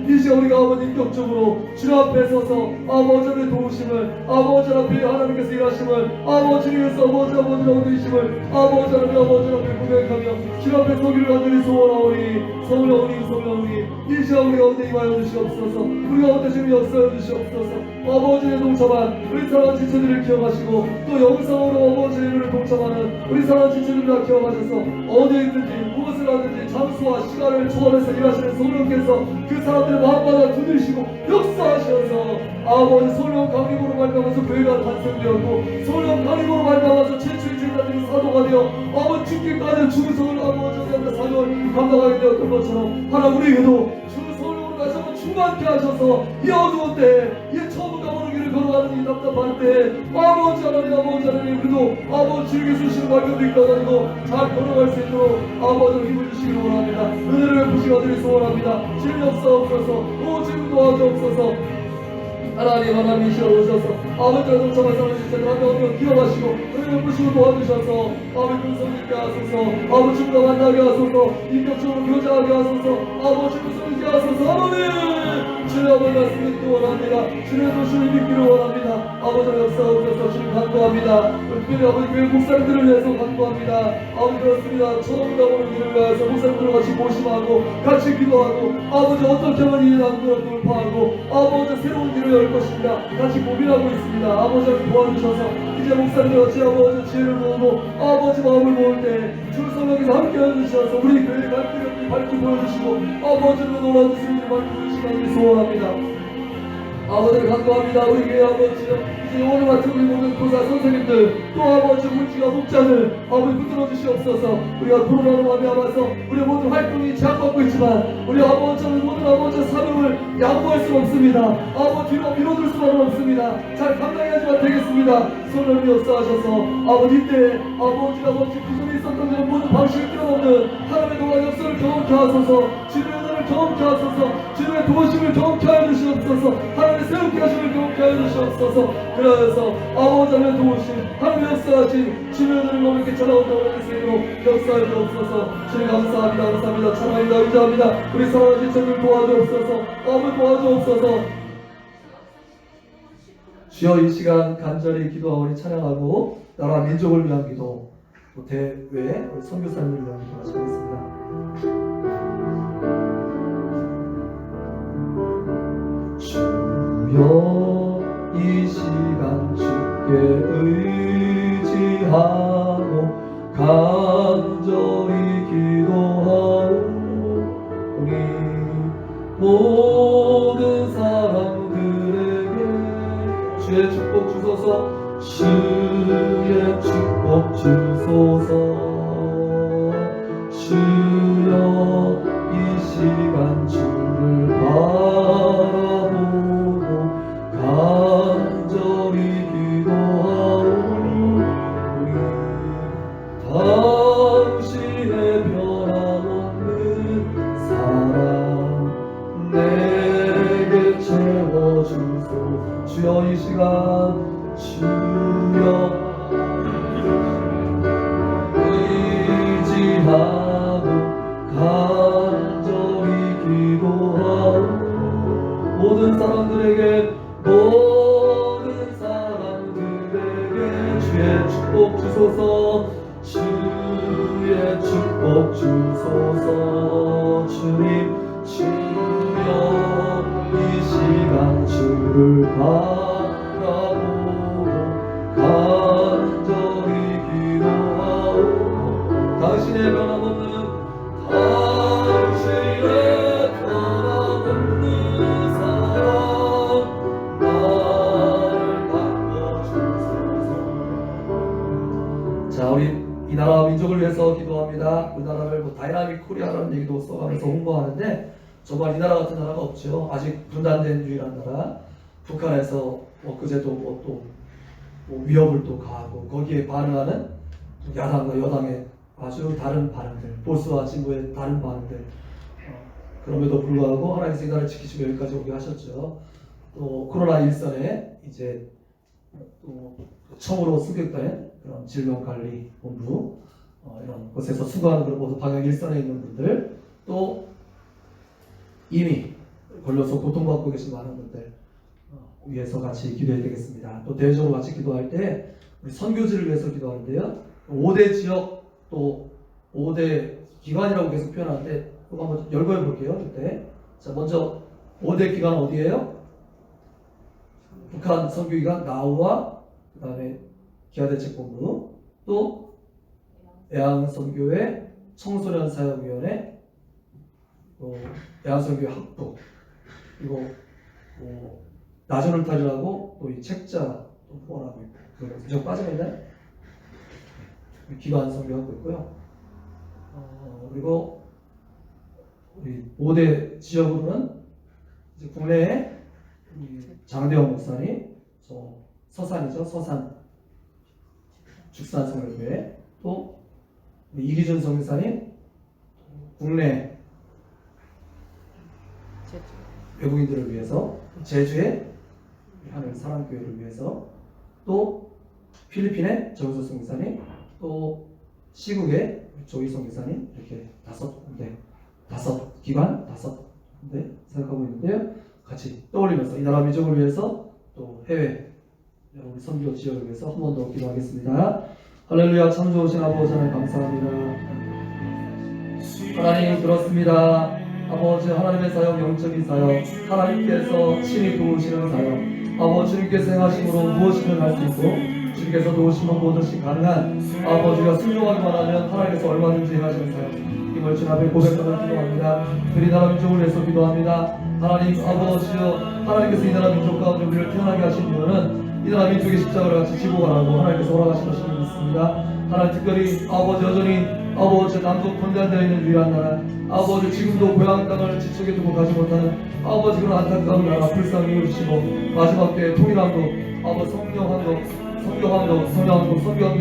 S3: 이 시간 우리가 아버지 인격적으로 주님 앞에 서서 아버지 하나님의 도우심을 아버지 앞에 하나님께서 일하심을 아버지께서 아버지 얻으심을 아버지 하나님 앞에 고백하며 주님 앞에 서기를 간절히 소원하오니 성령이 이 시간 우리 가운데 임하여 주시옵소서. 우리 가운데 주님 역사해 주시옵소서. 아버지의 동참한 우리 사랑하는 지체들을 기억하시고 또 영상으로 아버지의 일을 동참하는 우리 사랑하는 지체들을 다 기억하셔서 어디에 있든지 무엇을 하든지 장소와 시간을 초월해서 일하시는 성령께서 그 사람들의 마음마다 두드리시고 역사하셔서 아버지 성령 강림으로 말미암아서 교회가 탄생되었고 성령 강림으로 말미암아서 최초의 제자들이 사도가 되어 아버지 죽기까지 주소를 아버지 하나님의 사역을 감당하게 되었던 것처럼 하나님 우리에게도 주 성령으로 다시 한번 충만케 하셔서 이 어두운 때에 이 처음 가보는 길을 걸어가는 이 답답한 때에 아버지 하나님 그래도 아버지 주님께 주시는 말씀도 있다가지고 잘 걸어갈 수 있도록 아버지를 힘을 주시기를 원합니다. 은혜를 베푸시기 간절히 소원합니다. 주님 역사옵소서. 오 주님 도와주옵소서. 하나님 이 시간 오셔서 아버지와 동참한 사람을 진짜 한명 기억하시고 은혜를 베푸시고 도와주셔서 아버지 근성있게 하소서. 아버지 주님과 만나게 하소서. 인격적으로 교제하게 하소서. 아버지 근성있게 하소서. 하나님 주님 아버지 말씀 믿기 원합니다. 주님의 도시를 믿기를 원합니다. 아버지의 역사옵소서. 주님 간구합니다. 특별히 아버지 교회 목사님들을 위해서 간구합니다. 아버지 그렇습니다. 처음 가보는 길을 위해서 목사님들과 같이 모심하고 같이 기도하고 아버지 어떻게 하면 이 난도를 돌파하고 아버지 새로운 길을 열 것입니다. 같이 고민하고 있습니다. 아버지를 도와주셔서 이제 목사님과 같이 아버지 지혜를 모으고 아버지 마음을 모을 때 주 성령께서 함께 해주셔서 우리 교회의 갈 길을 밝히 보여주시고 아버지를 놀아주시는 우리 밝히 보여주시기를 소원합니다. 아버지를 간구합니다. 우리 교회 아버지요 이제 오늘 같은 우리 모든 교사 선생님들 또 아버지 물지가 목자들 아버지 붙들어 주시옵소서. 우리가 코로나로 말미암아서 우리 모든 활동이 제약받고 있지만 우리 아버지는 모든 아버지의 사명을 양보할 수 없습니다. 아버지 뒤로 밀어둘 수만은 없습니다. 잘 감당해야지만 되겠습니다. 성령이 역사하셔서 아버지 이때 아버지 기존에 있었던 그런 모든 방식을 끊어놓는 하나님의 놀라운 역사를 경험케 하소서. 주님의 은혜를 경험케 하소서. 주님의 도우심을 경험케 하여 주시옵소서. 하나님의 새롭게 하심을 경험케 하여 주시옵소서. 그래서 아버지 하나님의 도우심 하나님의 역사하신 주님의 은혜를 너무게 전하온다고 하시므로 역사해 주옵소서. 주님 감사합니다. 찬양합니다. 의지합니다. 우리 사랑하는 지체들 도와주옵소서. 아버지 도와주옵소서. 주여 이 시간 간절히 기도하오니 찬양하고 나라 민족을 위한 기도 대외 우리 선교사님을 위한 기도 마치겠습니다. 주여 이 시간 주께 의지하고 간절히 기도하오니 축복 주소서. 주여 이 시간 주를 바라보고 간절히 기도하오니 당신의 변함없는 사랑 내게 채워주소서. 주여 이 시간 주여 의지하고 간절히 기도하오. 모든 사람들에게 주의 축복 주소서. 주의 축복 주소서. 주님 주여 이 시간 주를 바라보고 간절히 기도하오. 당신의 변함없는 사랑 나를 바꿔주소서. 자, 우리 이 나라 민족을 위해서 기도합니다. 우리나라를 뭐 다이나믹 코리아라는 얘기도 써가면서 홍보하는데 정말 이 나라 같은 나라가 없죠. 아직 분단된 유일한 나라. 북한에서 그제도 또 위협을 또 가하고 거기에 반응하는 야당과 여당의 아주 다른 반응들, 보수와 진보의 다른 반응들. 그럼에도 불구하고 하나님께서 이 나라를 지키시고 여기까지 오게 하셨죠. 또 코로나 일선에 이제 또 처음으로 승격된 그런 질병관리본부 이런 곳에서 수고하는 그런 모두 방역 일선에 있는 분들, 또 이미 걸려서 고통받고 계신 많은 분들 위해서 같이 기도해야 되겠습니다. 또 대외적으로 같이 기도할 때 우리 선교지를 위해서 기도하는데요. 5대 지역 또 5대 기관이라고 계속 표현하는데 그거 한번 열거해 볼게요. 그때 자, 먼저 5대 기관 어디예요? 북한 선교기관 나우와 그 다음에 기아대책본부, 또 애양선교회 청소년 사역위원회, 또 애양선교회 학부, 그리고 나주를타리라고 또 이 책자 또 후원하고 있고, 저 빠져있나요? 기관 선교하고 있고요. 그리고 우리 5대 지역으로는 이제 국내에 장대원 목사님, 서산이죠, 서산 죽산성교회, 또 이기준 성교사님, 국내 외국인들을 위해서, 제주의 하늘 사랑교회를 위해서, 또 필리핀의 정수 성교사님, 또 시국의 조희 성교사님, 이렇게 다섯 기관 생각하고 있는데요. 같이 떠올리면서 이 나라 민족을 위해서 또 해외 우리 선교 지역을 위해서 한 번 더 기도하겠습니다. 할렐루야. 참 좋으신 아버지 하나님 감사합니다. 하나님 그렇습니다. 아버지 하나님의 사역 영적인 사역 하나님께서 친히 도우시는 사역 아버지 주님께서 행하심으로 무엇이든 할 수 있고 주님께서 도우시면 무엇이 가능한 아버지가 순종하기만 하면 하나님께서 얼마든지 행하시는 사역 이걸 주 앞에 고백하며 기도합니다. 우리 나라 민족을 위해서 기도합니다. 하나님 아버지여 하나님께서 이 나라 민족 가운데 우리를 태어나게 하신 이유는 이 나라 민족의 십자가를 같이 지고 가라고 하나님께서 허락하신 것을 믿습니다. 하나님 특별히 아버지 여전히 아버지 남북 분단되어 있는 유일한 나라 아버지 지금도 고향 땅을 지척에 두고 가지 못하는 아버지 그런 안타까운 나라 불쌍히 여기시고 마지막 때에 통일함도 아버지 성경함도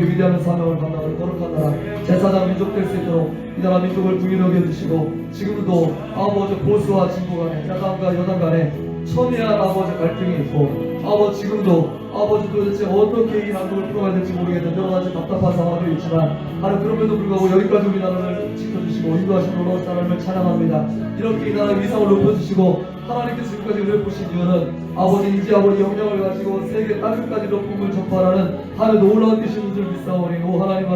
S3: 위대한 사명을 감당하는 거룩한 나라 제사장 민족 될 수 있도록 이 나라 민족을 궁일하게 해주시고 지금도 아버지 보수와 진보 간에 야당과 여당 간에 첨예한 아버지 갈등이 있고 아버지 지금도 아버지 도대체 어떻게 이 남북을 풀어가야 될지 모르겠는 여러 가지 답답한 상황도 있지만 하나님 그럼에도 불구하고 여기까지 우리나라를 지켜주시고 인도하신 놀라운 하나님을 찬양합니다. 이렇게 이 나라의 위상을 높여주시고 하나님께서 지금까지 우리를 보신 이유는 아버지 아버지 영향을 가지고 세계 땅끝까지 높음을 전파하는 하나님 놀라운 계신 줄 믿사오니 오 하나님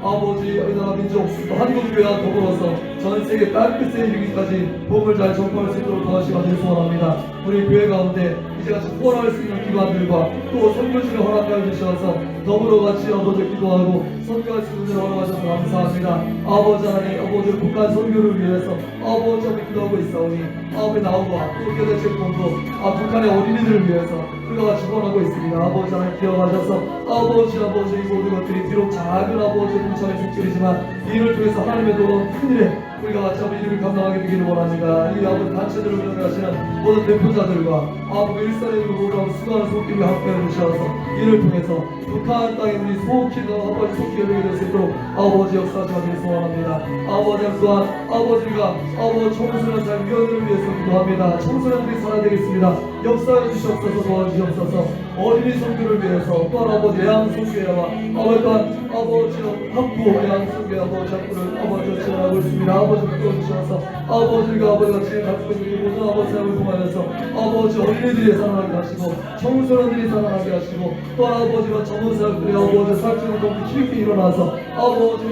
S3: 아버지 이 나라 민족 또 한국교회와 더불어서 전 세계 땅끝에 이르기까지 복음을 잘 전파할 수 있도록 도와주시기를 소원합니다. 우리 교회 가운데 이제같이 후원할 수 있는 기관들과 또 선교지를 허락하여 주셔서 더불어 같이 아버지 기도하고 선교할 수 있는 은혜를 허락하셔서 감사합니다. 아버지 하나님 아버지 북한 선교를 위해서 아버지 앞에 기도하고 있사오니 아버지 나오고 또 교대체권도 북한의 어린이들을 위해서 우리가 같이 후원하고 있습니다. 아버지 하나님 기억하셔서 아버지 이 모든 것들이 비록 작은 아버지 공천의 속죄이지만 이 일을 통해서 하나님의 놀라운 큰일에 우리가 같이 아버지 이름을 감당하게 되기를 원합니다. 이 아버지 단체들을 운영하시는 모든 대표자들과 아버지 일선의 우리하고 수고하는 손길이 함께해 주셔서 이를 통해서 북한 땅에 우리 속히 아버지 속히 열리게 될 수 있도록 아버지 역사하시기를 소원합니다. 아버지 또한 아버지가 아버지 청소년 잘 위원회를 위해서 기도합니다. 청소년들이 살아되겠습니다. 역사해 주시옵소서 도와주시옵소서. 어린이 선교를 위해서 또한 아버지 애완 선교회와 아버지 또한 아버지 학부 애완 선교회 아버지 학부를 아버지 지원하고 있습니다. 아버지 도와주셔서 아버지가 아버지가 지금 갖고 있는 모든 아버지 삶을 통하여서 아버지 어린이들이 살아나게 하시고 청소년들이 살아나게 하시고 또한 아버지가 전문 사역들이 아버지 살찌는 것도 힘있게 일어나서 아버지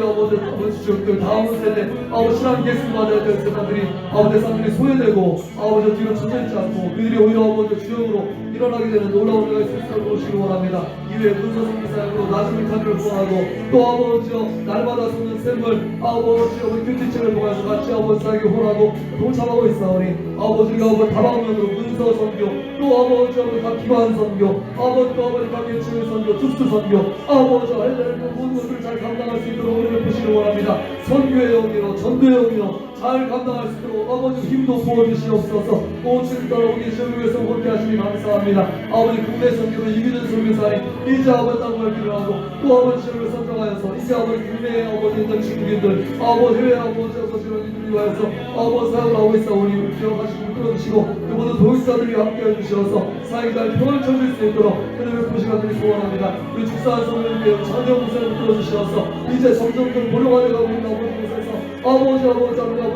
S3: 지역들 다음 세대 아버지 신앙 예수 받아야 될 세상들이 아버지 사람들이 소외되고 아버지 뒤로 쳐져있지 않고 그들이 오히려 아버지 주역으로 일어나게 되는 놀라운 은혜가 있을 수 있도록 오시기 원합니다. 이외에 문서성기 사역으로 나중을 카드를 구하고 또 아버지여 날마다 쏟는 샘물 아버지여 우리 큐티책을 통해서 같이 아버지 사역에 혼하고 동참하고 있사오니 아버지가 아버지 다방면으로 문서 선교 또 아버지여 각 기관 선교 아버지 또 아버지 각 예치의 선교 특수 선교 아버지 할렐루야 모든 것을 잘 감당할 수 있도록 은혜를 보시기 원합니다. 선교의 영이요 전도의 영이요 잘 감당할 수 있도록 아버지 힘도 부어주시옵소서. 오늘 따라오기 시험을 위해서 함께 하시니 감사합니다. 아버지 국내 선교로 이기는 선교사님 이제 아버지 땅을 기도하고 또 아버지 시험을 선정하여서 이제 아버지 국내의 아버지 인정 중국인들 아버지 해외 아버지 어서시는 이들을 위하여서 아버지 사역을 하고 있사오니 기억하시고 끌어주시고 모든 도역자들이 함께해 주셔서 사역이 잘 평을 쳐줄 수 있도록 은혜를 보시간들이 소원합니다. 우리 축사한 성령을 위해 전혀 목사를 끌어주셔서 이제 점점 보령하게 가고 있는 아버지 곳에서 아버지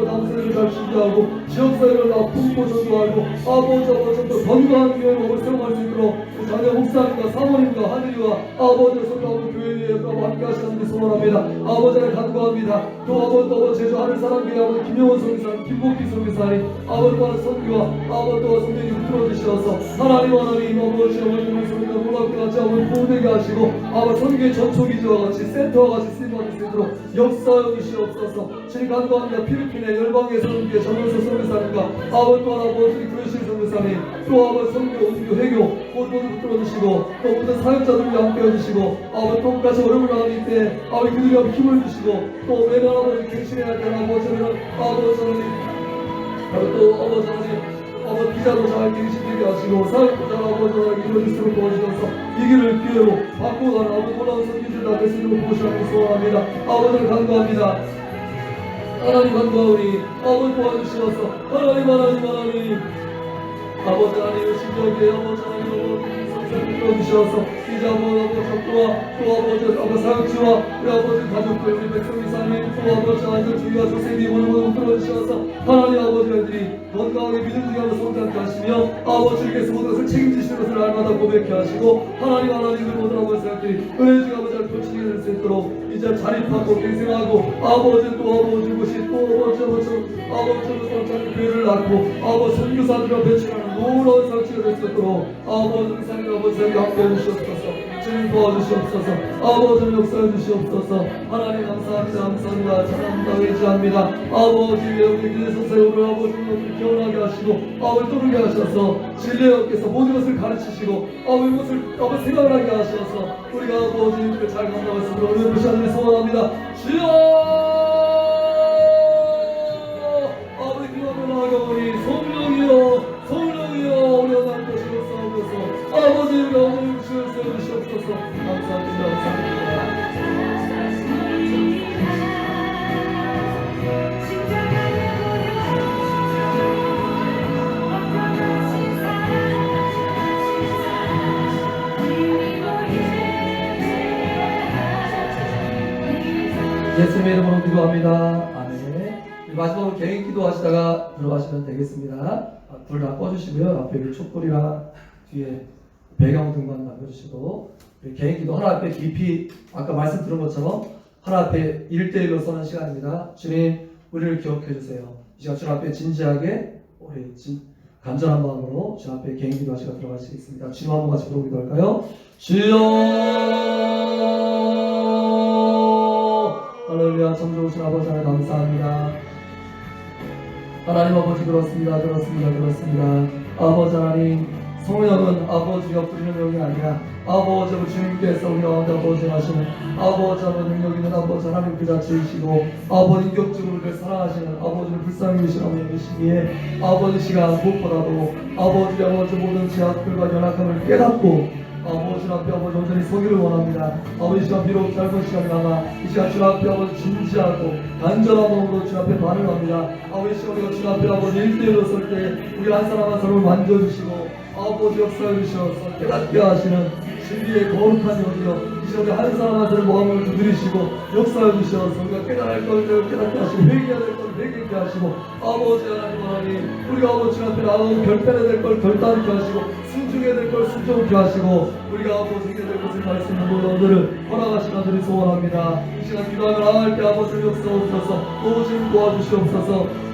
S3: 남세를 잘 준비하고 지역사회를 품고 전도하고 아버지 또 건강한 교회로 세워갈 수 있도록 자녀 목사님과 사모님과 하늘이와 아버지 성도하고 교회에 함께 하시는 분이 소원합니다. 아버지를 간구합니다. 또 아버지 제주 하늘사랑교회 아버지 김영원 성교사님 김복기 성교사님 아버지 또한 선교와 아버지 또한 성령님 풀어주셔서 하나님 아버지 어머니 성교가 놀랍게 같이 아버지 보호되게 하시고 아버지 선교의 전초기지와 같이 센터와 같이 쓰임받을 수 있도록 역사해 주시옵소서. 주님 간구합니다. 필리핀의 열방의 선교회 전원서 선교사님과 아버지 또한 아버지 교회실 선교사님 또 아버지 선교 온교 회교 모두 붙들어주시고 또 모든 사역자들과 함께 해주시고 아버지 똑같이 어려움을 당할 때 아버지 그들이 힘을 주시고 또 매번 아버지 갱신해야 할 때는 아버지는 또 아버지 기자도 잘 갱신되게 하시고 사역도 잘 아버지 이루어질 수 있도록 도와주셔서 이 길을 기회로 바꾸고 가는 아버지 놀라운 선교들 다 될 수 있도록 도우시라고 소원합니다. 아버지를 간구합니다. 하나님 간구하오니 아버지 도와주시어서 하나님 아버지 하나님 신정에 아버지 하나님 성사를 끌어주셔서 이제 아버지 적도와 또 아버지 사역지와 우리 아버지 가족들 우리 백성이사님 또 아버지 아들 주기와 선생님이 모두 끌어주셔서 하나님 아버지들이 건강하게 믿음직하고 성장케 하시며 아버지께서 모든 것을 책임지시는 것을 날마다 고백케 하시고 하나님을 모든 아버지 사역들이 은혜직 아버지 잘 펼치게 될 수 있도록 이제 자립하고 갱생하고 아버지 또 아버지 것이 또 아버지 자기 교회를 낳고 아버지 선교사들과 배출하는 놀라운 상치가 될 수 있도록 아버지 사역과 아버지 사역에 함께해 주시옵소서. 주님 도와주시옵소서. 아버지 역사해 주시옵소서. 하나님 감사합니다. 찬양합니다. 의지합니다. 아버지 우리 교회에서 세우를 아버지 기원하게 하시고 아버지 떠르게 하셔서 진리의 업께서 모든 것을 가르치시고 아버지 것을 생각을 하게 하셔서 우리가 아버지 잘 감당할 수 있도록 은혜 부시하는 소원합니다. 주여 아버지 기도하며 나아가오니 성령이여 우리 하나님께 주옵소서. 아버지 우리 하나님 주옵소서. 감사합니다. 예수님의 이름으로 기도합니다. 아멘. 마지막으로 개인 기도하시다가 들어가시면 되겠습니다. 불 다 꺼주시고요. 앞에 촛불이랑 뒤에 배경 등만 남겨주시고 개인 기도 하나 앞에 깊이 아까 말씀 들은 것처럼 하나 앞에 1대1로 서는 시간입니다. 주님, 우리를 기억해 주세요. 이 시간 주님 앞에 진지하게 우리 간절한 마음으로 주님 앞에 개인 기도하시고 들어갈 수 있습니다. 주님 한번 같이 부르기도 할까요? 주여, 할렐루야. 참 좋으신 아버지 하나님 감사합니다. 하나님 아버지 그렇습니다. 아버지 하나님, 성령은 아버지가 부리는 영이 아니라 아버지 주님께서 우리 가운데 아버지 하시는 아버지 능력 있는 아버지 하나님 그 자체이시고 아버지 인격적으로 우리를 사랑하시는 아버지를 불쌍히 여기시는 하나님이시기에 아버지 시간 무엇보다도 아버지 모든 제약들과 연약함을 깨닫고 아버지 앞에 아버지 온전히 서기를 원합니다. 아버지 시간 비록 짧은 시간이나마 이 시간 주 앞에 아버지 진지하고 간절한 마음으로 주 앞에 반응합니다. 아버지 시간 우리가 주 앞에 아버지 1대1로 설 때 우리 한 사람 한 사람을 만져주시고 아버지 역사해 주셔서 깨닫게 하시는 진리의 거룩한 영이여 이 시간 우리 한 사람 한 사람의 마음을 두드리시고 역사해 주셔서 우리가 깨달을 걸 깨닫게 하시고 회개해야 될 걸 회개하게 하시고 아버지 하나님 우리가 아버지 앞에 나가고 결단해야 될 걸 결단하게 하시고 순종해야 될 걸 순종하게 하시고 우리가 아버지 해야 될 것을 갈 수 있는 모든 허락하신 아들이 소원합니다. 이 시간 기도하며 나아갈 때 아버지를 역사해 주셔서 또 지금 도와주시옵소서.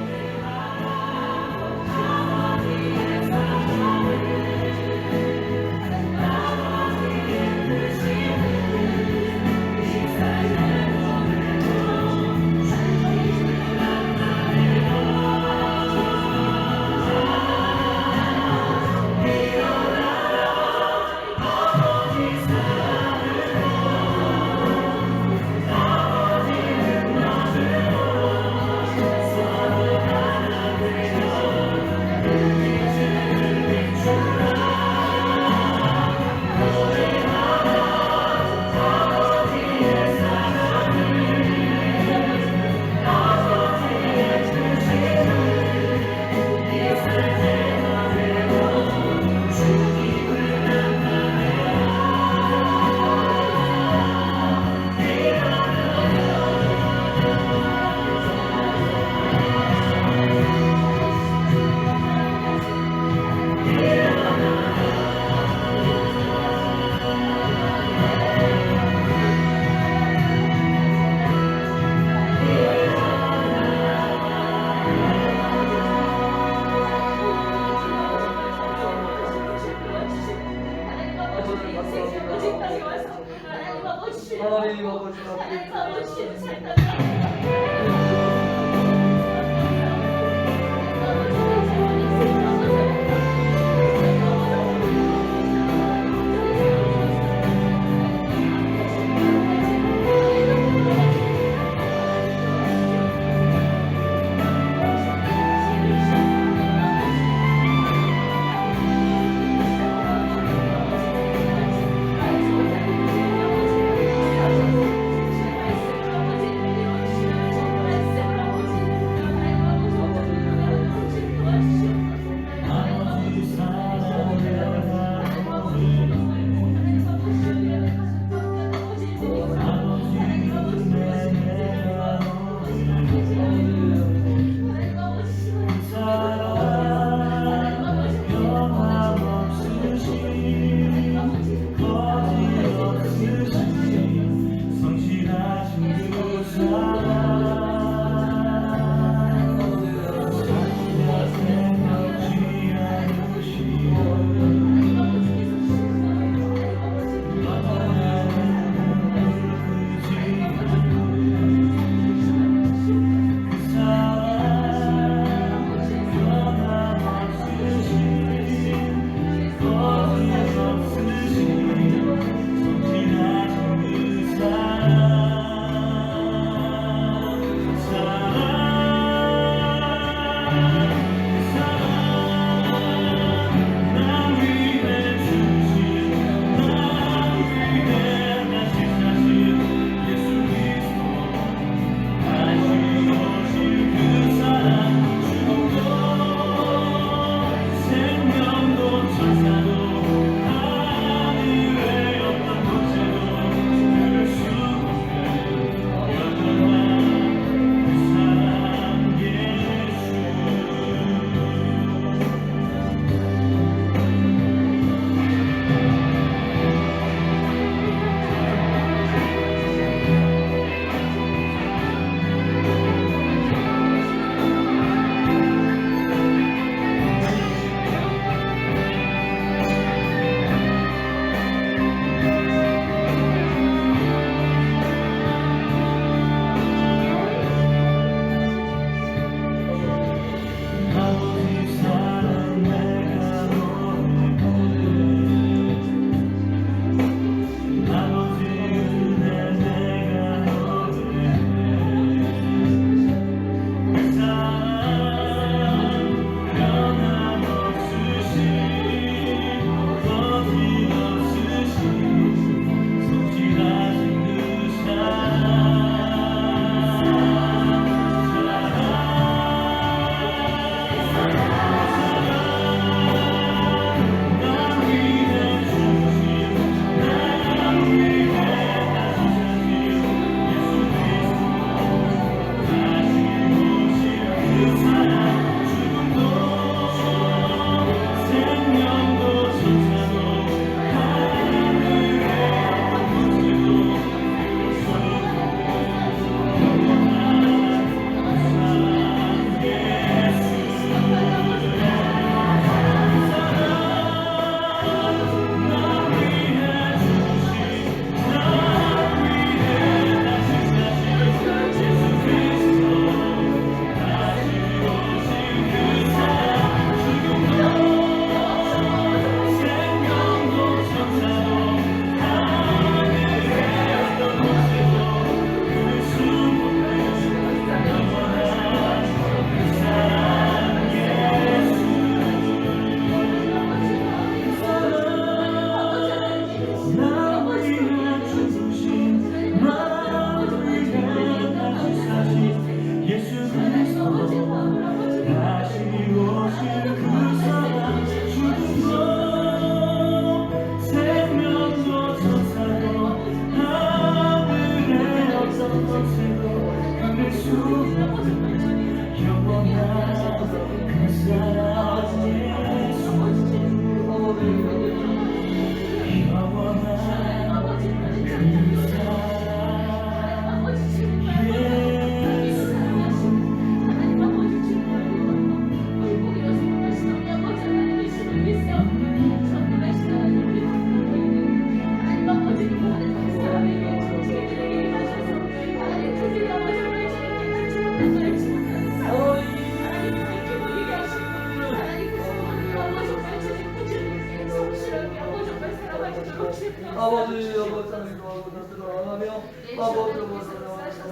S3: 하나님 아버지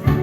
S3: 네.